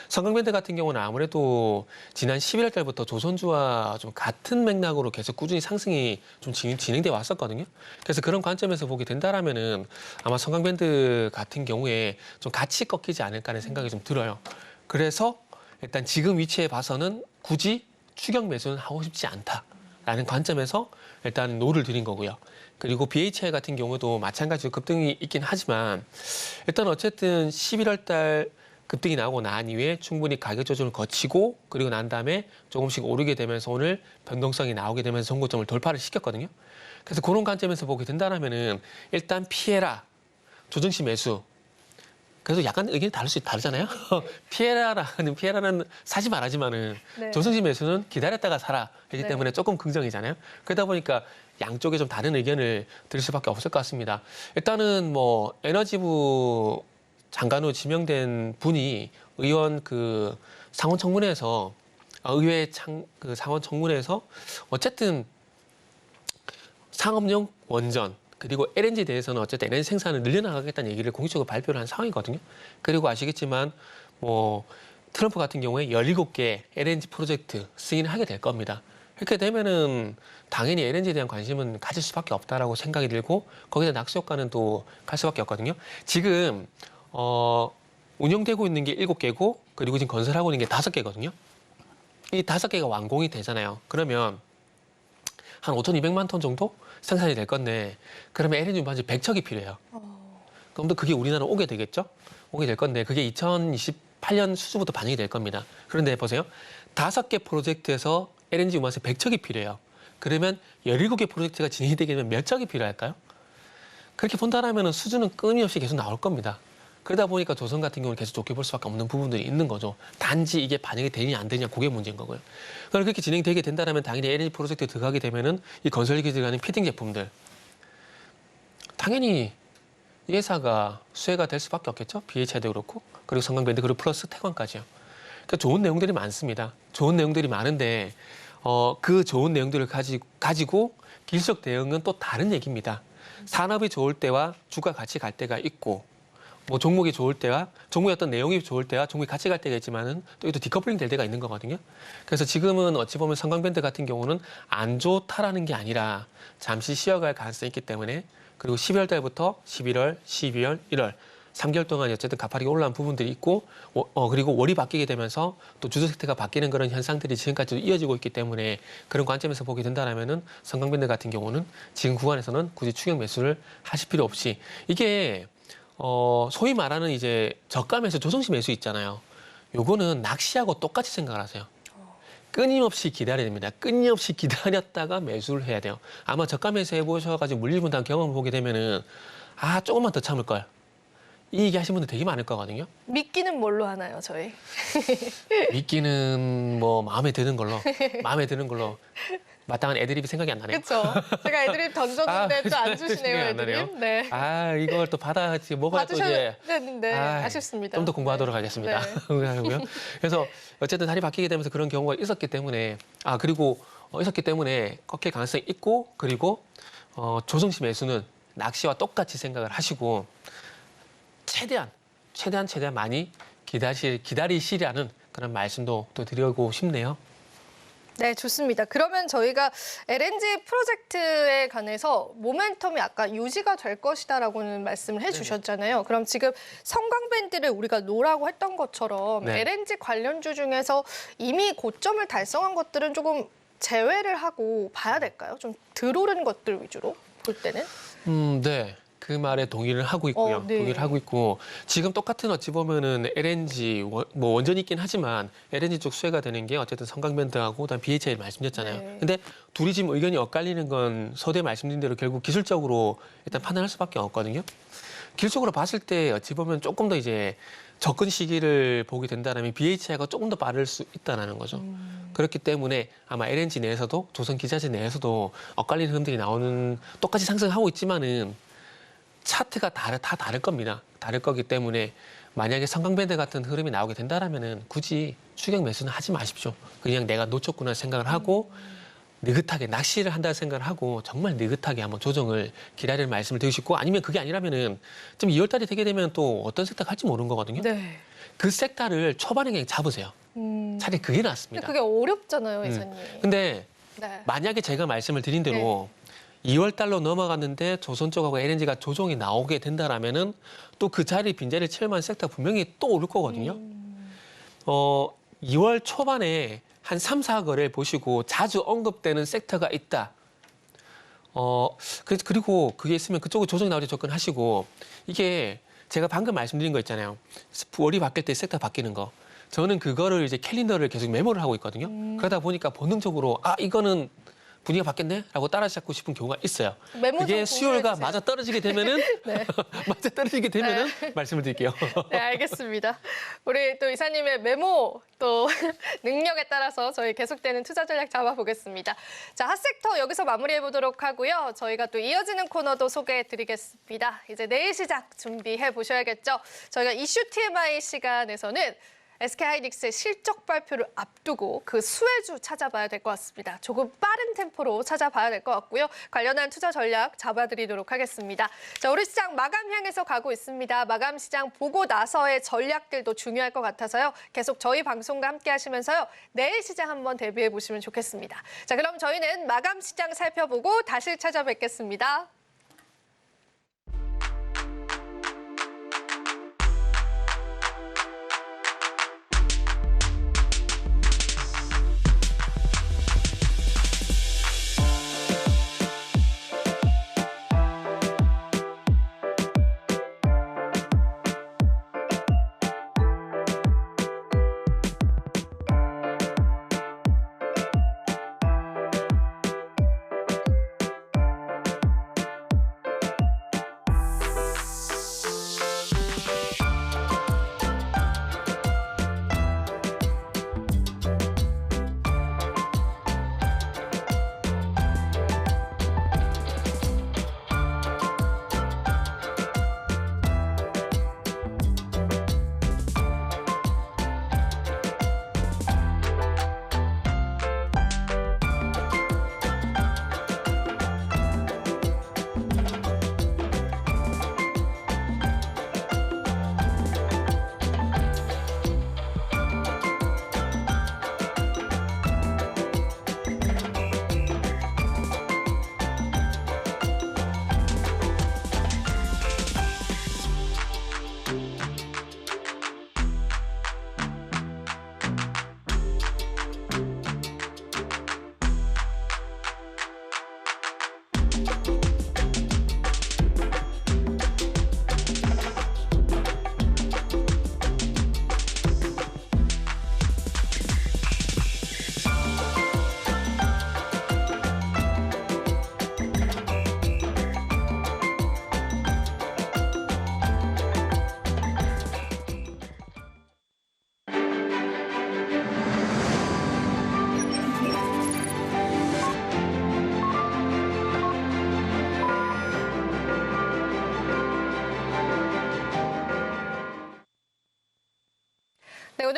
성강밴드 같은 경우는 아무래도 지난 11월 달부터 조선주와 좀 같은 맥락으로 계속 꾸준히 상승이 좀 진행돼 왔었거든요. 그래서 그런 관점에서 보게 된다라면은 아마 성강밴드 같은 경우에 좀 같이 꺾이지 않을까라는 생각이 좀 들어요. 그래서 일단 지금 위치에 봐서는 굳이 추격 매수는 하고 싶지 않다라는 관점에서 일단 노를 드린 거고요. 그리고 BHI 같은 경우도 마찬가지로 급등이 있긴 하지만 일단 어쨌든 11월 달 급등이 나오고 난 이후에 충분히 가격 조정을 거치고 그리고 난 다음에 조금씩 오르게 되면서 오늘 변동성이 나오게 되면서 전고점을 돌파를 시켰거든요. 그래서 그런 관점에서 보게 된다면은 일단 피해라, 조정시 매수. 그래도 약간 의견이 다르잖아요. 피해라는 사지 말하지만은 네. 조정시 매수는 기다렸다가 사라 하기 네. 때문에 조금 긍정이잖아요. 그러다 보니까 양쪽에 좀 다른 의견을 드릴 수밖에 없을 것 같습니다. 일단은 뭐 에너지부 장관으로 지명된 분이 의원 그 상원 청문회에서 의회 그 상원 청문회에서 어쨌든 상업용 원전 그리고 LNG에 대해서는 어쨌든 LNG 생산을 늘려나가겠다는 얘기를 공식적으로 발표를 한 상황이거든요. 그리고 아시겠지만 뭐 트럼프 같은 경우에 17개 LNG 프로젝트 승인을 하게 될 겁니다. 이렇게 되면은 당연히 LNG에 대한 관심은 가질 수밖에 없다라고 생각이 들고 거기다 낙수 효과는 또 갈 수밖에 없거든요. 지금 운영되고 있는 게 7개고 그리고 지금 건설하고 있는 게 5개거든요. 이 5개가 완공이 되잖아요. 그러면 한 5,200만 톤 정도 생산이 될 건데 그러면 LNG 운반지 100척이 필요해요. 그럼 또 그게 우리나라 오게 되겠죠? 오게 될 건데 그게 2028년 수주부터 반영이 될 겁니다. 그런데 보세요. 5개 프로젝트에서 LNG 운반세 100척이 필요해요. 그러면 17개 프로젝트가 진행이 되게 되면 몇 척이 필요할까요? 그렇게 본다면 수주는 끊임없이 계속 나올 겁니다. 그러다 보니까 조선 같은 경우는 계속 좋게 볼 수밖에 없는 부분들이 있는 거죠. 단지 이게 반영이 되느냐 안 되느냐 그게 문제인 거고요. 그렇게 진행되게 된다면 당연히 LNG 프로젝트에 들어가게 되면은 이 건설기지에 가는 피팅 제품들 당연히 이 회사가 수혜가 될 수밖에 없겠죠. BHI도 그렇고 그리고 성강밴드 그리고 플러스 태광까지요. 그러니까 좋은 내용들이 많습니다. 좋은 내용들이 많은데 그 좋은 내용들을 가지고 기술적 대응은 또 다른 얘기입니다. 산업이 좋을 때와 주가 같이 갈 때가 있고 뭐 종목이 좋을 때와 종목의 어떤 내용이 좋을 때와 종목이 같이 갈 때가 있지만은 또 디커플링 될 때가 있는 거거든요. 그래서 지금은 어찌 보면 성강밴드 같은 경우는 안 좋다라는 게 아니라 잠시 쉬어갈 가능성이 있기 때문에 그리고 12월 달부터 11월, 12월, 1월 3개월 동안 어쨌든 가파르게 올라온 부분들이 있고 그리고 월이 바뀌게 되면서 또 주도 세태가 바뀌는 그런 현상들이 지금까지도 이어지고 있기 때문에 그런 관점에서 보게 된다라면은 성강밴드 같은 경우는 지금 구간에서는 굳이 추격 매수를 하실 필요 없이 이게 소위 말하는 이제 저가매수 조정시 매수 있잖아요. 요거는 낚시하고 똑같이 생각을 하세요. 끊임없이 기다려야 됩니다. 끊임없이 기다렸다가 매수를 해야 돼요. 아마 저가 매수 해보셔가지고 물리분당 경험을 보게 되면은 조금만 더 참을 걸. 이 얘기 하신 분들 되게 많을 거거든요. 미끼는 뭘로 하나요, 저희? 미끼는 뭐 마음에 드는 걸로 마땅한 애드립이 생각이 안 나네요. 그렇죠. 제가 애드립 던졌는데 또 안 주시네요, 생각이 안 나네요. 애드립. 네. 이걸 또 받아야지 뭐가 또 이제 되는데 아쉽습니다. 좀 더 공부하도록 하겠습니다. 하고요. 그래서 어쨌든 달이 바뀌게 되면서 그런 경우가 있었기 때문에 그리고 있었기 때문에 꺾일 가능성이 있고 그리고 조정시 매수는 낚시와 똑같이 생각을 하시고 최대한 많이 기다리시라는 그런 말씀도 또 드리고 싶네요. 네, 좋습니다. 그러면 저희가 LNG 프로젝트에 관해서 모멘텀이 아까 유지가 될 것이다라고는 말씀을 해주셨잖아요. 그럼 지금 성강밴드를 우리가 노라고 했던 것처럼 네. LNG 관련주 중에서 이미 고점을 달성한 것들은 조금 제외를 하고 봐야 될까요? 좀 들오른 것들 위주로 볼 때는? 네. 그 말에 동의를 하고 있고요. 네. 동의를 하고 있고 지금 똑같은 어찌 보면은 LNG 뭐 원전이 있긴 하지만 LNG 쪽 수혜가 되는 게 어쨌든 성강밴드하고 그다음 BHIL 말씀드렸잖아요. 네. 근데 둘이 지금 의견이 엇갈리는 건 서두에 말씀드린 대로 결국 기술적으로 일단 판단할 수밖에 없거든요. 기술적으로 봤을 때 어찌 보면 조금 더 이제 접근 시기를 보게 된다면 BHI가 조금 더 빠를 수 있다는 거죠. 그렇기 때문에 아마 LNG 내에서도 조선 기자재 내에서도 엇갈리는 흐름들이 나오는 똑같이 상승하고 있지만은 차트가 다 다를 겁니다. 다를 거기 때문에 만약에 성강밴드 같은 흐름이 나오게 된다라면은 굳이 추격 매수는 하지 마십시오. 그냥 내가 놓쳤구나 생각을 하고 느긋하게 낚시를 한다는 생각을 하고 정말 느긋하게 한번 조정을 기다릴 말씀을 드리고 싶고 아니면 그게 아니라면은 좀 2월 달이 되게 되면 또 어떤 섹터가 할지 모르는 거거든요. 네. 그 섹터를 초반에 그냥 잡으세요. 차라리 그게 근데 낫습니다. 그게 어렵잖아요, 이사님. 근데 네. 만약에 제가 말씀을 드린 대로 2월 달로 넘어갔는데 조선 쪽하고 LNG가 조정이 나오게 된다라면은 또 그 자리 빈자리를 채울만한 섹터 분명히 또 오를 거거든요. 2월 초반에 한 3, 4거래를 보시고 자주 언급되는 섹터가 있다. 그리고 그게 있으면 그쪽에 조정이 나올 때 접근하시고 이게 제가 방금 말씀드린 거 있잖아요. 월이 바뀔 때 섹터 바뀌는 거. 저는 그거를 이제 캘린더를 계속 메모를 하고 있거든요. 그러다 보니까 본능적으로 이거는 분위기가 바뀌었네?라고 따라잡고 싶은 경우가 있어요. 메모 좀 그게 수요가 공유해주세요. 맞아 떨어지게 되면은 네. 맞아 떨어지게 되면은 말씀을 드릴게요. 네, 알겠습니다. 우리 또 이사님의 메모 또 능력에 따라서 저희 계속되는 투자 전략 잡아보겠습니다. 자, 핫섹터 여기서 마무리해 보도록 하고요. 저희가 또 이어지는 코너도 소개해 드리겠습니다. 이제 내일 시작 준비해 보셔야겠죠. 저희가 이슈 TMI 시간에서는 SK하이닉스의 실적 발표를 앞두고 그 수혜주 찾아봐야 될 것 같습니다. 조금 빠른 템포로 찾아봐야 될 것 같고요. 관련한 투자 전략 잡아드리도록 하겠습니다. 자, 우리 시장 마감 향해서 가고 있습니다. 마감 시장 보고 나서의 전략들도 중요할 것 같아서요. 계속 저희 방송과 함께 하시면서요. 내일 시장 한번 대비해 보시면 좋겠습니다. 자, 그럼 저희는 마감 시장 살펴보고 다시 찾아뵙겠습니다.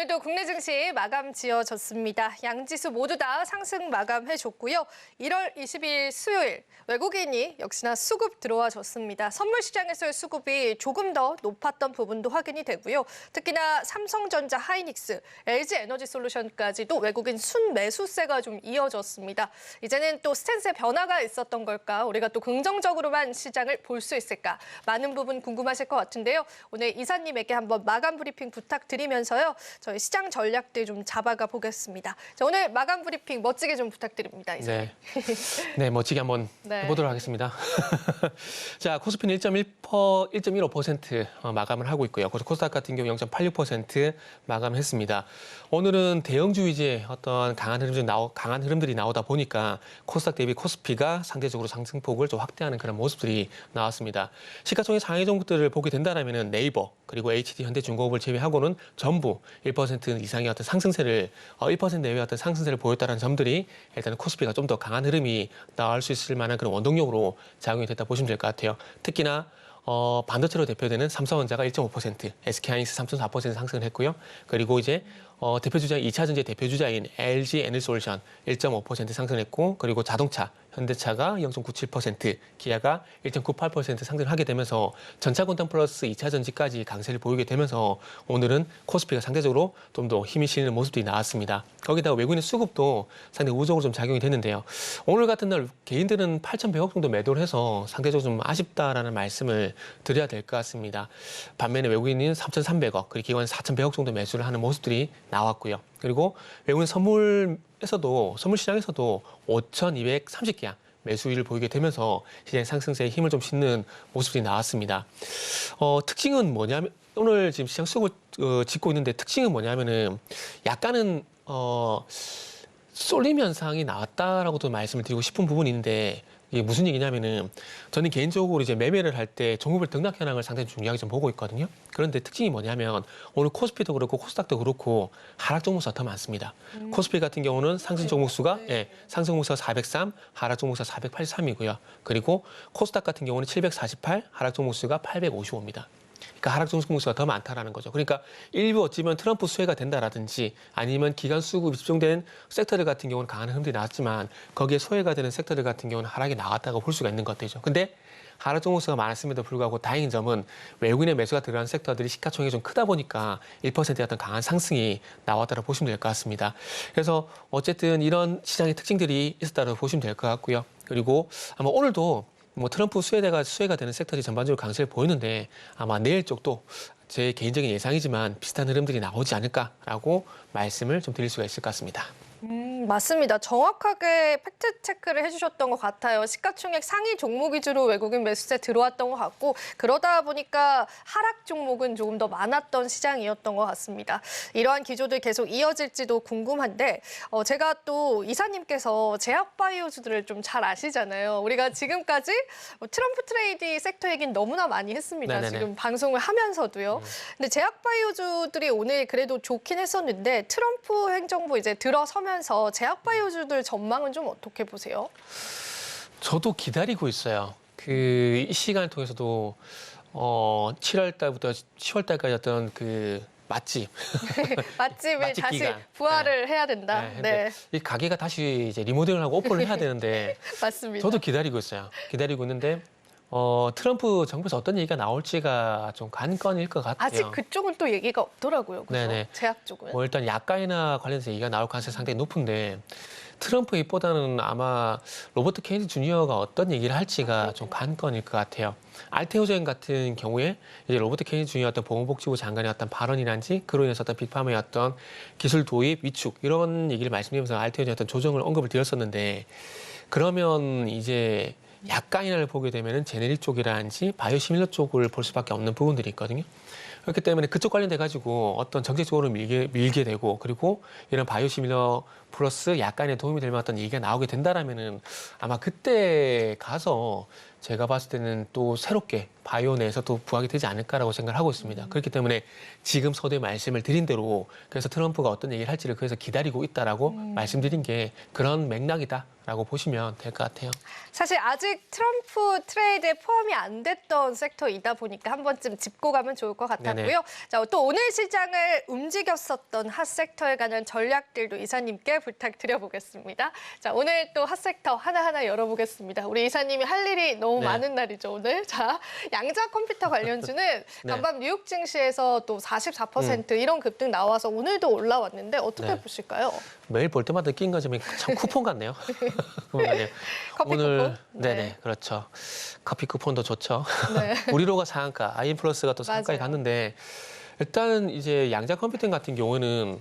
오늘도 국내 증시 마감 지어졌습니다. 양지수 모두 다 상승 마감해줬고요. 1월 20일 수요일 외국인이 역시나 수급 들어와줬습니다. 선물 시장에서의 수급이 조금 더 높았던 부분도 확인이 되고요. 특히나 삼성전자, 하이닉스, LG에너지솔루션까지도 외국인 순매수세가 좀 이어졌습니다. 이제는 또 스탠스의 변화가 있었던 걸까? 우리가 또 긍정적으로만 시장을 볼 수 있을까? 많은 부분 궁금하실 것 같은데요. 오늘 이사님에게 한번 마감 브리핑 부탁드리면서요. 저희 시장 전략들 좀 잡아가 보겠습니다. 자, 오늘 마감 브리핑 멋지게 좀 부탁드립니다. 이사님. 네, 멋지게 한번 네. 해보도록 하겠습니다. 자, 코스피는 1.15% 마감을 하고 있고요. 코스닥 같은 경우 0.86% 마감했습니다. 오늘은 대형주 위주의 어떤 강한 흐름들이 나오다 보니까 코스닥 대비 코스피가 상대적으로 상승폭을 좀 확대하는 그런 모습들이 나왔습니다. 시가총액 상위 종목들을 보게 된다면 네이버 그리고 HD 현대중공업을 제외하고는 전부 1% 이상의 어떤 상승세를 1% 내외의 어떤 상승세를 보였다는 점들이 일단 코스피가 좀 더 강한 흐름이 나올 수 있을 만한 그런 원동력으로 작용이 됐다 보시면 될 것 같아요. 특히나 반도체로 대표되는 삼성전자가 1.5%, SK하이닉스 3.4% 상승을 했고요. 그리고 이제 대표주자 2차 전지 대표주자인 LG에너지솔루션 1.5% 상승했고, 그리고 자동차 현대차가 0.97%, 기아가 1.98% 상승을 하게 되면서 전차권단 플러스 2차 전지까지 강세를 보이게 되면서 오늘은 코스피가 상대적으로 좀 더 힘이 실리는 모습들이 나왔습니다. 거기다가 외국인의 수급도 상당히 우호적으로 좀 작용이 됐는데요. 오늘 같은 날 개인들은 8,100억 정도 매도를 해서 상대적으로 좀 아쉽다라는 말씀을 드려야 될 것 같습니다. 반면에 외국인은 3,300억, 그리고 기관은 4,100억 정도 매수를 하는 모습들이 나왔고요. 그리고 외국인 선물 시장에서도 5,230개야 매수율을 보이게 되면서 시장 상승세에 힘을 좀 싣는 모습이 나왔습니다. 특징은 뭐냐면 오늘 지금 시장 수급을 짓고 있는데 특징은 뭐냐면은 약간은 쏠림 현상이 나왔다라고도 말씀을 드리고 싶은 부분이 있는데, 이게 무슨 얘기냐면은 저는 개인적으로 이제 매매를 할 때 종목별 등락 현황을 상당히 중요하게 좀 보고 있거든요. 그런데 특징이 뭐냐면 오늘 코스피도 그렇고 코스닥도 그렇고 하락 종목수가 더 많습니다. 코스피 같은 경우는 상승 종목수가 상승 종목수가 403, 하락 종목수가 483이고요. 그리고 코스닥 같은 경우는 748, 하락 종목수가 855입니다. 그러니까 하락 종목수가 더 많다라는 거죠. 그러니까 일부 어찌보면 트럼프 수혜가 된다라든지 아니면 기관 수급이 집중된 섹터들 같은 경우는 강한 흐름들이 나왔지만 거기에 소외가 되는 섹터들 같은 경우는 하락이 나왔다고 볼 수가 있는 것들이죠. 근데 하락 종목수가 많았음에도 불구하고 다행인 점은 외국인의 매수가 들어간 섹터들이 시가총액이 좀 크다 보니까 1%의 어떤 강한 상승이 나왔다고 보시면 될 것 같습니다. 그래서 어쨌든 이런 시장의 특징들이 있었다고 보시면 될 것 같고요. 그리고 아마 오늘도 트럼프 수혜가 되는 섹터들이 전반적으로 강세를 보이는데 아마 내일 쪽도 제 개인적인 예상이지만 비슷한 흐름들이 나오지 않을까라고 말씀을 좀 드릴 수가 있을 것 같습니다. 맞습니다. 정확하게 팩트 체크를 해주셨던 것 같아요. 시가총액 상위 종목 위주로 외국인 매수세 들어왔던 것 같고 그러다 보니까 하락 종목은 조금 더 많았던 시장이었던 것 같습니다. 이러한 기조들 계속 이어질지도 궁금한데 제가 또 이사님께서 제약바이오주들을 좀 잘 아시잖아요. 우리가 지금까지 트럼프 트레이드 섹터 얘기는 너무나 많이 했습니다. 네네네. 지금 방송을 하면서도요. 근데 제약바이오주들이 오늘 그래도 좋긴 했었는데 트럼프 행정부 이제 들어서면서 제약바이오주들 전망은 좀 어떻게 보세요? 저도 기다리고 있어요. 이 시간을 통해서도 7월 달부터 10월 달까지 어떤 맛집을 맛집 다시 기간. 부활을 해야 된다. 네, 이 가게가 다시 이제 리모델링을 하고 오픈을 해야 되는데 맞습니다. 저도 기다리고 있어요. 기다리고 있는데 트럼프 정부에서 어떤 얘기가 나올지가 좀 관건일 것 같아요. 아직 그쪽은 또 얘기가 없더라고요. 그죠? 네네. 제약 쪽은. 일단 약가이나 관련해서 얘기가 나올 가능성이 상당히 높은데 트럼프 얘기보다는 아마 로버트 케네디 주니어가 어떤 얘기를 할지가 좀 관건일 것 같아요. 알테오젠 같은 경우에 이제 로버트 케네디 주니어 어떤 보건복지부 장관의 어떤 발언이란지 그로 인해서 어떤 빅파머의 어떤 기술 도입, 위축 이런 얘기를 말씀드리면서 알테오젠 어떤 조정을 언급을 드렸었는데 그러면 이제 약가인을 보게 되면은 제네릭 쪽이라든지 바이오시밀러 쪽을 볼 수밖에 없는 부분들이 있거든요. 그렇기 때문에 그쪽 관련돼 가지고 어떤 정책적으로 밀게 되고 그리고 이런 바이오시밀러 플러스 약간의 도움이 될 만한 어떤 얘기가 나오게 된다라면은 아마 그때 가서 제가 봤을 때는 또 새롭게 바이오 내에서 또 부각이 되지 않을까라고 생각을 하고 있습니다. 그렇기 때문에 지금 서두에 말씀을 드린 대로 그래서 트럼프가 어떤 얘기를 할지를 그래서 기다리고 있다라고 말씀드린 게 그런 맥락이다라고 보시면 될 것 같아요. 사실 아직 트럼프 트레이드에 포함이 안 됐던 섹터이다 보니까 한 번쯤 짚고 가면 좋을 것 같았고요. 네네. 자, 또 오늘 시장을 움직였었던 핫 섹터에 관한 전략들도 이사님께 부탁드려보겠습니다. 자, 오늘 또 핫 섹터 하나하나 열어보겠습니다. 우리 이사님이 할 일이 너무 네. 많은 날이죠, 오늘. 자, 양자 컴퓨터 관련주는 네. 간밤 뉴욕 증시에서 또 44% 이런 급등 나와서 오늘도 올라왔는데 어떻게 네. 보실까요? 매일 볼 때마다 느낀 거지만 참 쿠폰 같네요. 쿠폰 같네요. 커피 쿠폰? 네. 네네, 그렇죠. 커피 쿠폰도 좋죠. 네. 우리로가 상한가, 아이플러스가 또 상한가에 맞아요. 갔는데 일단은 이제 양자 컴퓨팅 같은 경우는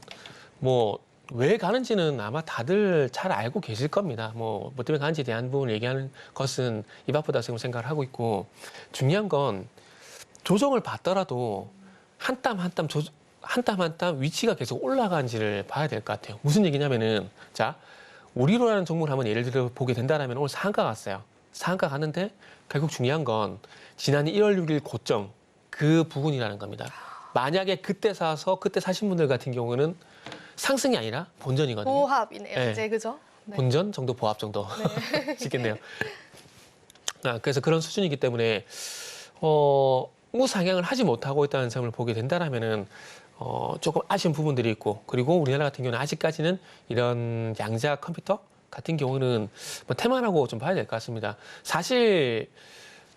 뭐 왜 가는지는 아마 다들 잘 알고 계실 겁니다. 뭐 때문에 가는지에 대한 부분을 얘기하는 것은 입 아프다 생각을 하고 있고 중요한 건 조정을 받더라도 한 땀 한 땀 위치가 계속 올라가는지를 봐야 될 것 같아요. 무슨 얘기냐면은 자 우리로라는 종목을 한번 예를 들어 보게 된다면 오늘 상한가 갔어요. 상한가 갔는데 결국 중요한 건 지난 1월 6일 고점 그 부분이라는 겁니다. 만약에 그때 사서 그때 사신 분들 같은 경우는 상승이 아니라 본전이거든요. 보합이네요, 네. 이제 그죠? 네. 본전 정도 보합 정도 있겠네요. 그래서 그런 수준이기 때문에 우상향을 하지 못하고 있다는 점을 보게 된다라면은 조금 아쉬운 부분들이 있고 그리고 우리나라 같은 경우는 아직까지는 이런 양자 컴퓨터 같은 경우는 뭐 테마라고 좀 봐야 될 것 같습니다. 사실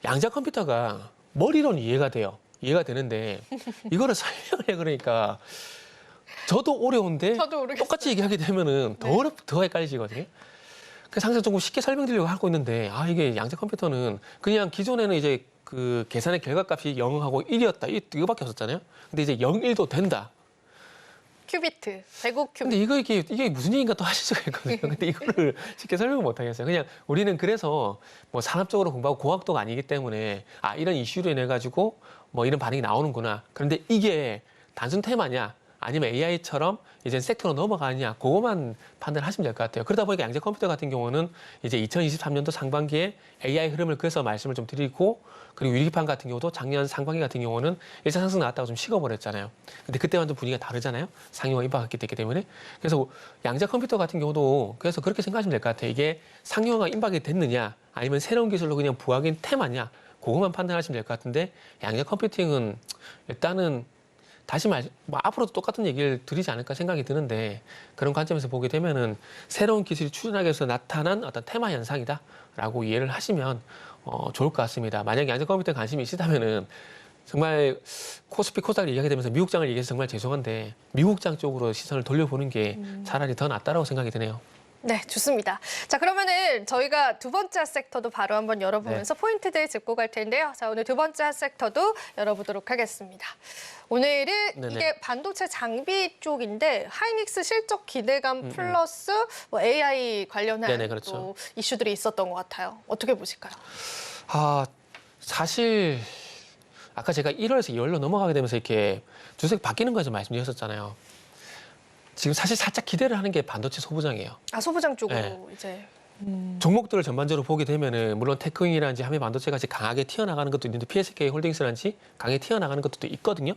양자 컴퓨터가 머리로는 이해가 돼요. 이해가 되는데 이거를 설명을 해 그러니까 저도 어려운데 저도 모르겠어요. 똑같이 얘기하게 되면은 더 헷갈리시거든요. 그래서 항상 조금 쉽게 설명드리려고 하고 있는데 이게 양자 컴퓨터는 그냥 기존에는 이제 그 계산의 결과값이 0하고 1이었다. 이거밖에 없었잖아요. 근데 이제 0, 1도 된다. 큐비트, 배구 큐비트. 근데 이게 무슨 얘기인가 또 하실 수가 있거든요. 근데 이거를 쉽게 설명을 못 하겠어요. 그냥 우리는 그래서 뭐 산업적으로 공부하고 공학도가 아니기 때문에 이런 이슈로 인해 가지고 뭐 이런 반응이 나오는구나. 그런데 이게 단순 테마냐 아니면 AI처럼 이제 섹터로 넘어가느냐 그것만 판단하시면 될 것 같아요. 그러다 보니까 양자 컴퓨터 같은 경우는 이제 2023년도 상반기에 AI 흐름을 그래서 말씀을 좀 드리고 그리고 유리기판 같은 경우도 작년 상반기 같은 경우는 일차 상승 나왔다고 좀 식어버렸잖아요. 근데 그때와는 좀 분위기가 다르잖아요. 상용화 임박했기 때문에. 그래서 양자 컴퓨터 같은 경우도 그래서 그렇게 생각하시면 될 것 같아요. 이게 상용화 임박이 됐느냐 아니면 새로운 기술로 그냥 부각인 테마냐 그것만 판단하시면 될 것 같은데 양자 컴퓨팅은 일단은 다시 앞으로도 똑같은 얘기를 드리지 않을까 생각이 드는데 그런 관점에서 보게 되면은 새로운 기술이 출현하기 위해서 나타난 어떤 테마 현상이다라고 이해를 하시면 좋을 것 같습니다. 만약에 양자 컴퓨터에 관심이 있으시다면은 정말 코스피 코스닥을 얘기하게 되면서 미국장을 얘기해서 정말 죄송한데 미국장 쪽으로 시선을 돌려보는 게 차라리 더 낫다라고 생각이 드네요. 네, 좋습니다. 자, 그러면은 저희가 두 번째 섹터도 바로 한번 열어보면서 포인트들 짚고 갈 텐데요. 자, 오늘 두 번째 섹터도 열어보도록 하겠습니다. 오늘은 네네. 이게 반도체 장비 쪽인데 하이닉스 실적 기대감 플러스 뭐 AI 관련한 네네, 그렇죠. 또 이슈들이 있었던 것 같아요. 어떻게 보실까요? 사실 아까 제가 1월에서 2월로 넘어가게 되면서 이렇게 주색 바뀌는 거에서 말씀드렸었잖아요. 지금 사실 살짝 기대를 하는 게 반도체 소부장이에요. 소부장 쪽으로 네. 이제. 종목들을 전반적으로 보게 되면은 물론 테크윙이라든지 하면 반도체같이 강하게 튀어나가는 것도 있는데 PSK 홀딩스라든지 강하게 튀어나가는 것도 있거든요.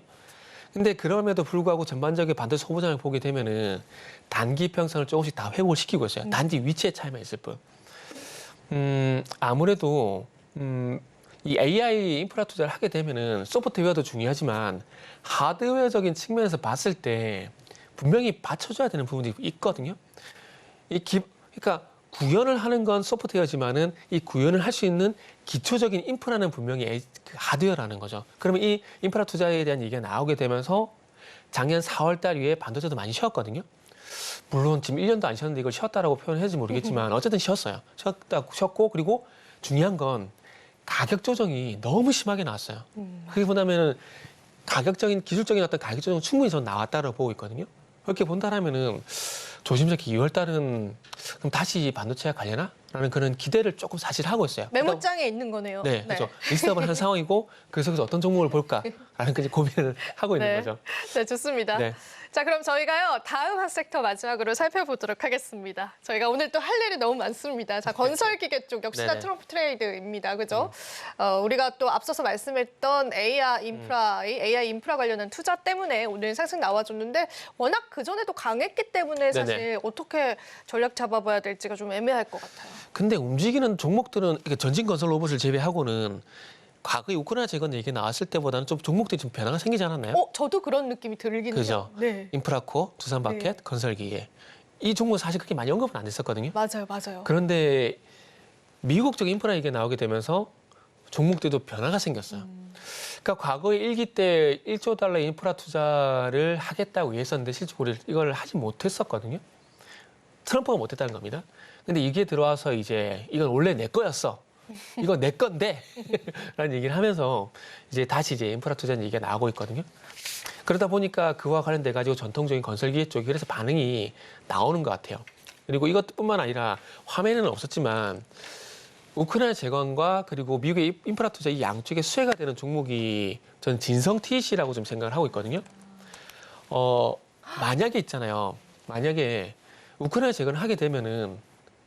근데 그럼에도 불구하고 전반적인 반도체 소부장을 보게 되면은 단기 평선을 조금씩 다 회복을 시키고 있어요. 단지 위치의 차이만 있을 뿐. 아무래도 이 AI 인프라 투자를 하게 되면은 소프트웨어도 중요하지만 하드웨어적인 측면에서 봤을 때 분명히 받쳐줘야 되는 부분이 있거든요. 그러니까 구현을 하는 건 소프트웨어지만은 이 구현을 할 수 있는 기초적인 인프라는 분명히 하드웨어라는 거죠. 그러면 이 인프라 투자에 대한 얘기가 나오게 되면서 작년 4월 달 이후에 반도체도 많이 쉬었거든요. 물론 지금 1년도 안 쉬었는데 이걸 쉬었다라고 표현할지 모르겠지만 어쨌든 쉬었어요. 쉬었고 그리고 중요한 건 가격 조정이 너무 심하게 나왔어요. 그게 뭐냐면은 가격적인 기술적인 어떤 가격 조정은 충분히 전 나왔다고 보고 있거든요. 그렇게 본다라면은 조심스럽게 2월 달은 그럼 다시 반도체와 관련하? 라는 그런 기대를 조금 사실 하고 있어요. 메모장에 있는 거네요. 네, 그렇죠. 리스트업을 한 상황이고 그래서 어떤 종목을 볼까? 라는 그 고민을 하고 있는 네. 거죠. 네, 좋습니다. 네. 자, 그럼 저희가요, 다음 한 섹터 마지막으로 살펴보도록 하겠습니다. 저희가 오늘 또 할 일이 너무 많습니다. 자, 건설기계 쪽 역시나 네네. 트럼프 트레이드입니다. 그죠? 우리가 또 앞서서 말씀했던 AI 인프라 관련한 투자 때문에 오늘 상승 나와줬는데 워낙 그전에도 강했기 때문에 사실 네네. 어떻게 전략 잡아봐야 될지가 좀 애매할 것 같아요. 근데 움직이는 종목들은 이렇게 전진 건설 로봇을 제외하고는 과거에 우크라이나 재건 얘기 나왔을 때보다는 좀 종목들이 좀 변화가 생기지 않았나요? 저도 그런 느낌이 들긴 그죠. 해요. 네. 인프라코, 두산마켓, 네. 건설기계. 이 종목은 사실 그렇게 많이 언급은 안 됐었거든요. 맞아요, 맞아요. 그런데 미국 쪽 인프라 얘기가 나오게 되면서 종목들도 변화가 생겼어요. 그러니까 과거에 1기 때 1조 달러 인프라 투자를 하겠다고 했었는데 실제로 이걸 하지 못했었거든요. 트럼프가 못했다는 겁니다. 근데 이게 들어와서 이제 이건 원래 내 거였어. 이거 내 건데 라는 얘기를 하면서 이제 다시 이제 인프라 투자는 얘기가 나오고 있거든요. 그러다 보니까 그와 관련돼 가지고 전통적인 건설기계 쪽이 그래서 반응이 나오는 것 같아요. 그리고 이것뿐만 아니라 화면에는 없었지만 우크라이나 재건과 그리고 미국의 인프라 투자 이 양쪽에 수혜가 되는 종목이 전 진성 TC라고 좀 생각을 하고 있거든요. 만약에 있잖아요. 만약에 우크라이나 재건을 하게 되면은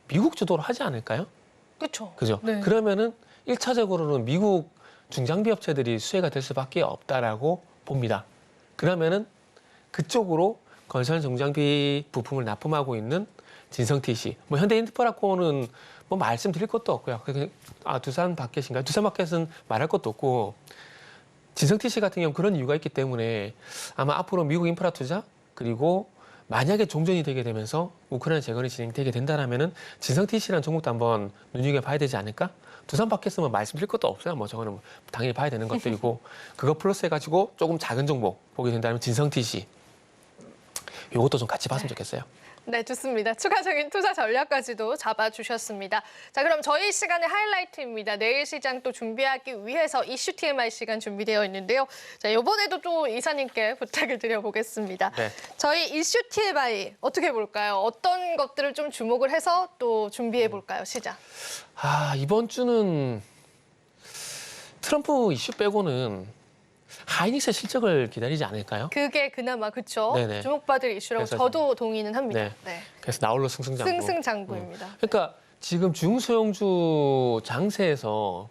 미국 주도로 하지 않을까요? 그렇죠. 그죠? 네. 그러면은 1차적으로는 미국 중장비 업체들이 수혜가 될 수밖에 없다라고 봅니다. 그러면은 그쪽으로 건설 중장비 부품을 납품하고 있는 진성 TC, 뭐 현대 인프라코는 뭐 말씀드릴 것도 없고요. 두산 마켓인가요? 두산 마켓은 말할 것도 없고 진성 TC 같은 경우 그런 이유가 있기 때문에 아마 앞으로 미국 인프라 투자 그리고 만약에 종전이 되게 되면서 우크라이나 재건이 진행되게 된다라면은 진성 TC라는 종목도 한번 눈여겨봐야 되지 않을까? 두산 마켓은 뭐 말씀드릴 것도 없어요. 뭐 저거는 뭐 당연히 봐야 되는 것들이고 그거 플러스 해가지고 조금 작은 종목 보게 된다면 진성 TC 요것도 좀 같이 봤으면 좋겠어요. 네, 좋습니다. 추가적인 투자 전략까지도 잡아주셨습니다. 자, 그럼 저희 시간의 하이라이트입니다. 내일 시장 또 준비하기 위해서 이슈 TMI 시간 준비되어 있는데요. 자, 이번에도 또 이사님께 부탁을 드려보겠습니다. 네. 저희 이슈 TMI 어떻게 볼까요? 어떤 것들을 좀 주목을 해서 또 준비해 볼까요, 시장? 이번 주는 트럼프 이슈 빼고는 하이닉스의 실적을 기다리지 않을까요? 그게 그나마 그쵸? 네네. 주목받을 이슈라고 그래서 저도 동의는 합니다. 네. 네. 그래서 나홀로 승승장구. 승승장구입니다. 그러니까 지금 중소형주 장세에서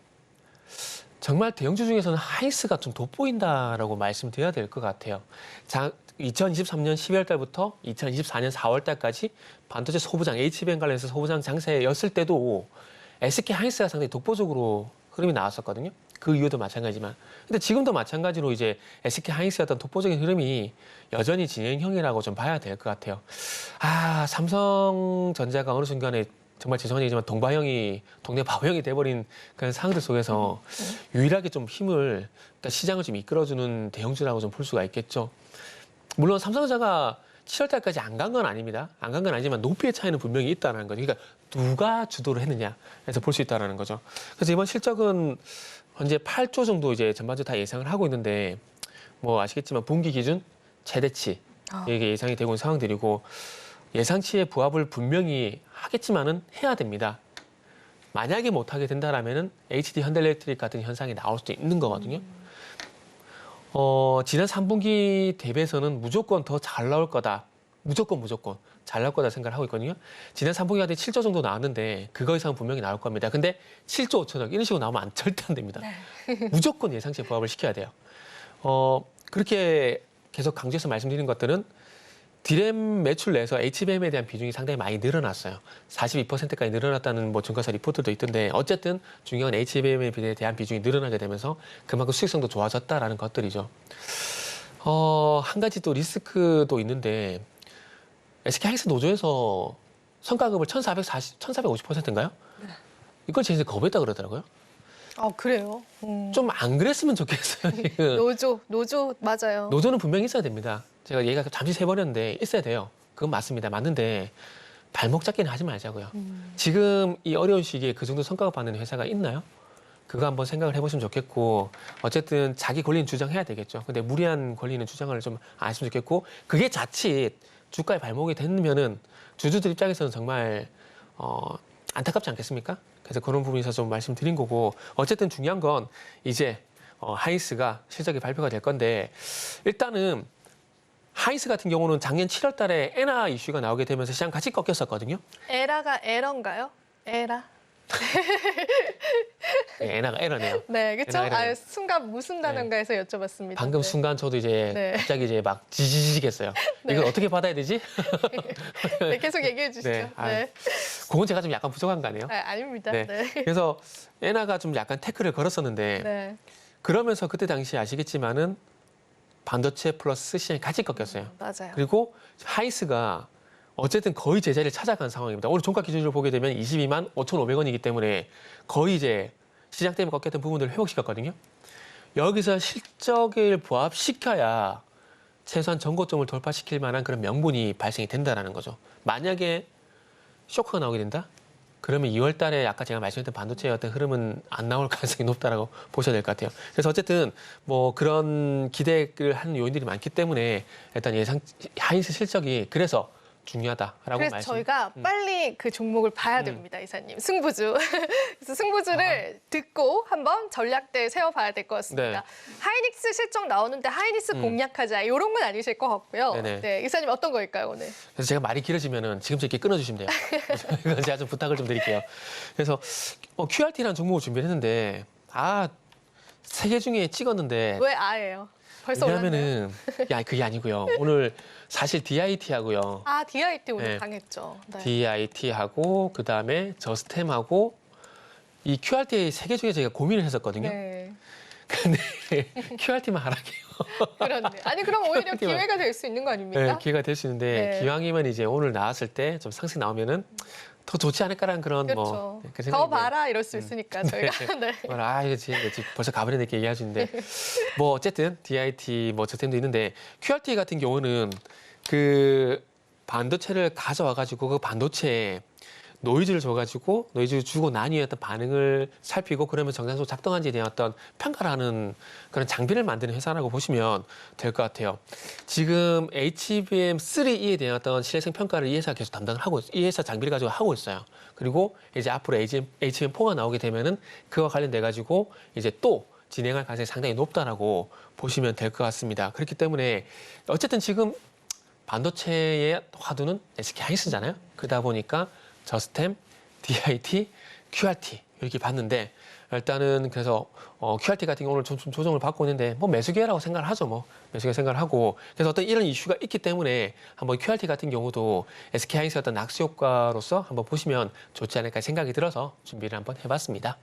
정말 대형주 중에서는 하이닉스가 좀 돋보인다라고 말씀드려야 될 것 같아요. 2023년 12월 달부터 2024년 4월 달까지 반도체 소부장, HBM 관련해서 소부장 장세였을 때도 SK 하이닉스가 상당히 독보적으로 흐름이 나왔었거든요. 그 이유도 마찬가지지만. 근데 지금도 마찬가지로 이제 SK 하이닉스의 어떤 독보적인 흐름이 여전히 진행형이라고 좀 봐야 될 것 같아요. 삼성전자가 어느 순간에 정말 죄송한 얘기지만 동바형이 동네 바보형이 돼버린 그런 상황들 속에서 유일하게 좀 힘을, 그러니까 시장을 좀 이끌어주는 대형주라고 좀 볼 수가 있겠죠. 물론 삼성전자가 7월 달까지 안 간 건 아닙니다. 안 간 건 아니지만 높이의 차이는 분명히 있다는 거죠. 그러니까 누가 주도를 했느냐에서 볼 수 있다는 거죠. 그래서 이번 실적은 현재 8조 정도 이제 전반적으로 다 예상을 하고 있는데 뭐 아시겠지만 분기 기준 최대치 이게 예상이 되고 있는 상황들이고 예상치의 부합을 분명히 하겠지만은 해야 됩니다. 만약에 못하게 된다라면은 HD 현대일렉트릭 같은 현상이 나올 수도 있는 거거든요. 지난 3분기 대비해서는 무조건 더 잘 나올 거다. 무조건 잘 나올 거다 생각을 하고 있거든요. 지난 3분기가 7조 정도 나왔는데 그거 이상은 분명히 나올 겁니다. 근데 7조 5천억 이런 식으로 나오면 절대 안 됩니다. 무조건 예상치에 부합을 시켜야 돼요. 그렇게 계속 강조해서 말씀드리는 것들은 디램 매출 내에서 HBM에 대한 비중이 상당히 많이 늘어났어요. 42%까지 늘어났다는 뭐 증권사 리포트도 있던데 어쨌든 중요한 HBM에 대한 비중이 늘어나게 되면서 그만큼 수익성도 좋아졌다라는 것들이죠. 한 가지 또 리스크도 있는데 SK 하이닉스 노조에서 성과급을 1450%인가요? 네. 이걸 쟤네들 거부했다 그러더라고요. 그래요? 좀 안 그랬으면 좋겠어요. 지금. 노조 맞아요. 노조는 분명히 있어야 됩니다. 제가 얘기가 잠시 세버렸는데 있어야 돼요. 그건 맞습니다. 맞는데 발목 잡기는 하지 말자고요. 지금 이 어려운 시기에 그 정도 성과가 받는 회사가 있나요? 그거 한번 생각을 해보시면 좋겠고 어쨌든 자기 권리는 주장해야 되겠죠. 근데 무리한 권리는 주장을 좀 안 했으면 좋겠고 그게 자칫 주가에 발목이 되면은 주주들 입장에서는 정말 안타깝지 않겠습니까? 그래서 그런 부분에서 좀 말씀드린 거고 어쨌든 중요한 건 이제 하이스가 실적이 발표가 될 건데 일단은 하이스 같은 경우는 작년 7월 달에 엔화 이슈가 나오게 되면서 시장 같이 꺾였었거든요. 에라가 에러인가요? 에라. 네, 엔화가 에러네요. 네, 그렇죠. 에라, 에라. 순간 무슨 단어인가 해서 여쭤봤습니다. 방금 네. 순간 저도 이제 네. 갑자기 이제 막 지지직했어요. 네. 이걸 어떻게 받아야 되지? 네, 계속 얘기해 주시죠. 네. 네. 그건 제가 좀 약간 부족한 거 아니에요? 아닙니다. 네. 네. 그래서 엔화가 좀 약간 태클을 걸었었는데 네. 그러면서 그때 당시 아시겠지만은 반도체 플러스 시장이 같이 꺾였어요. 맞아요. 그리고 하이스가 어쨌든 거의 제자리를 찾아간 상황입니다. 오늘 종가 기준으로 보게 되면 22만 5,500원이기 때문에 거의 이제 시장 때문에 꺾였던 부분들을 회복시켰거든요. 여기서 실적을 부합시켜야 최소한 전고점을 돌파시킬 만한 그런 명분이 발생이 된다라는 거죠. 만약에 쇼크가 나오게 된다? 그러면 2월 달에 아까 제가 말씀드렸던 반도체의 어떤 흐름은 안 나올 가능성이 높다라고 보셔야 될 것 같아요. 그래서 어쨌든 뭐 그런 기대를 하는 요인들이 많기 때문에 일단 하이스 실적이 그래서 중요하다라고 그래서 저희가 빨리 그 종목을 봐야 됩니다, 이사님. 승부주. 그래서 승부주를 듣고 한번 전략대 세워봐야 될 것 같습니다. 네. 하이닉스 실적 나오는데 하이닉스 공략하자 이런 건 아니실 것 같고요. 네네. 네, 이사님 어떤 거일까요, 오늘? 그래서 제가 말이 길어지면은 지금부터 이렇게 끊어주시면 돼요. 이건 제가 좀 부탁을 좀 드릴게요. 그래서 QRT라는 종목을 준비를 했는데 세 개 중에 찍었는데 왜 아예요? 벌써 올랐나요? 왜냐면은 그게 아니고요. 오늘 사실 DIT하고요. DIT 오늘 네. 강했죠. 네. DIT하고 그다음에 저스템하고 이 QRT 세 개 중에 제가 고민을 했었거든요. 네. 근데 QRT만 하락해요. 그렇네. 아니 그럼 오히려 QRT 만. 기회가 될 수 있는 거 아닙니까? 네, 기회가 될 수 있는데 네. 기왕이면 이제 오늘 나왔을 때 좀 상승 나오면은 더 좋지 않을까라는 그런 그렇죠. 뭐 그 더 생각인데. 봐라 이럴 수 있으니까 저희가. 네. 이거 지금 벌써 가버렸네 이렇게 얘기하시는데 뭐 어쨌든 DIT 뭐 저템도 있는데 QRT 같은 경우는 그 반도체를 가져와 가지고 그 반도체에 노이즈를 줘가지고 노이즈를 주고 난 이후에 어떤 반응을 살피고 그러면 정상적으로 작동한지에 대한 어떤 평가를 하는 그런 장비를 만드는 회사라고 보시면 될 것 같아요. 지금 HBM3E에 대한 어떤 실내성 평가를 이 회사가 계속 담당을 하고 이 회사 장비를 가지고 하고 있어요. 그리고 이제 앞으로 HBM4가 나오게 되면은 그와 관련돼 가지고 이제 또 진행할 가능성이 상당히 높다라고 보시면 될 것 같습니다. 그렇기 때문에 어쨌든 지금 반도체의 화두는 SK 하이닉스잖아요. 그러다 보니까 저스템, DIT, QRT 이렇게 봤는데 일단은 그래서 QRT 같은 경우는 좀 조정을 받고 있는데 뭐 매수기회라고 생각을 하죠. 뭐 매수기회 생각을 하고 그래서 어떤 이런 이슈가 있기 때문에 한번 QRT 같은 경우도 SK 하이닉스 어떤 낙수 효과로서 한번 보시면 좋지 않을까 생각이 들어서 준비를 한번 해봤습니다.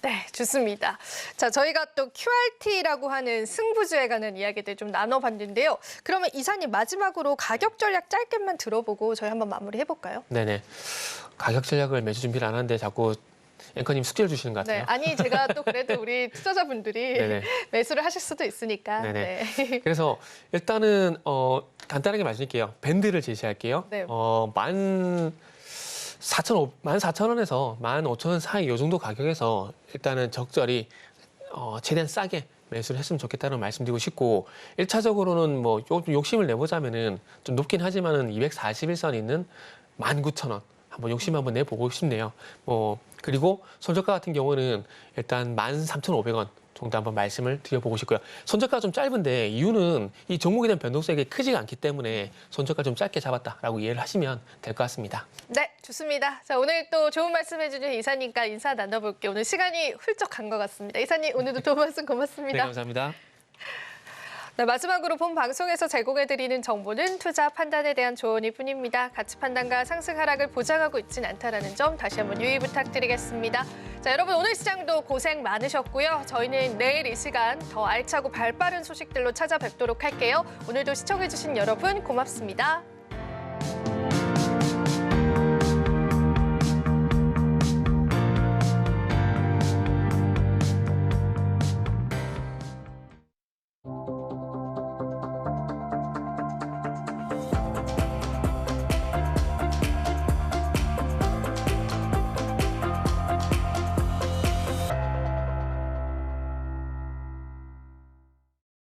네, 좋습니다. 자, 저희가 또 QRT라고 하는 승부주에 관한 이야기들 좀 나눠봤는데요. 그러면 이사님 마지막으로 가격 전략 짧게만 들어보고 저희 한번 마무리 해볼까요? 네네. 가격 전략을 매주 준비를 안 하는데 자꾸 앵커님 숙제를 주시는 것 네, 같아요. 아니 제가 또 그래도 우리 투자자분들이 네네. 매수를 하실 수도 있으니까. 네네. 네. 그래서 일단은 간단하게 말씀드릴게요. 밴드를 제시할게요. 네. 14,000원에서 15,000원 사이 이 정도 가격에서 일단은 적절히 최대한 싸게 매수를 했으면 좋겠다는 말씀드리고 싶고 1차적으로는 뭐 좀 욕심을 내보자면은 좀 높긴 하지만은 241선 있는 19,000원 한번 욕심 한번 내보고 싶네요. 그리고 손저가 같은 경우는 일단 13,500원 정도 한번 말씀을 드려보고 싶고요. 손저가가 좀 짧은데 이유는 이 종목에 대한 변동성이 크지가 않기 때문에 손저가 좀 짧게 잡았다라고 이해를 하시면 될 것 같습니다. 네, 좋습니다. 자, 오늘 또 좋은 말씀 해주신 이사님과 인사 나눠볼게요. 오늘 시간이 훌쩍 간 것 같습니다. 이사님, 오늘도 좋은 말씀 고맙습니다. 네, 감사합니다. 네, 마지막으로 본 방송에서 제공해드리는 정보는 투자 판단에 대한 조언일 뿐입니다. 가치 판단과 상승 하락을 보장하고 있진 않다는 점 다시 한번 유의 부탁드리겠습니다. 자, 여러분 오늘 시장도 고생 많으셨고요. 저희는 내일 이 시간 더 알차고 발빠른 소식들로 찾아뵙도록 할게요. 오늘도 시청해주신 여러분 고맙습니다.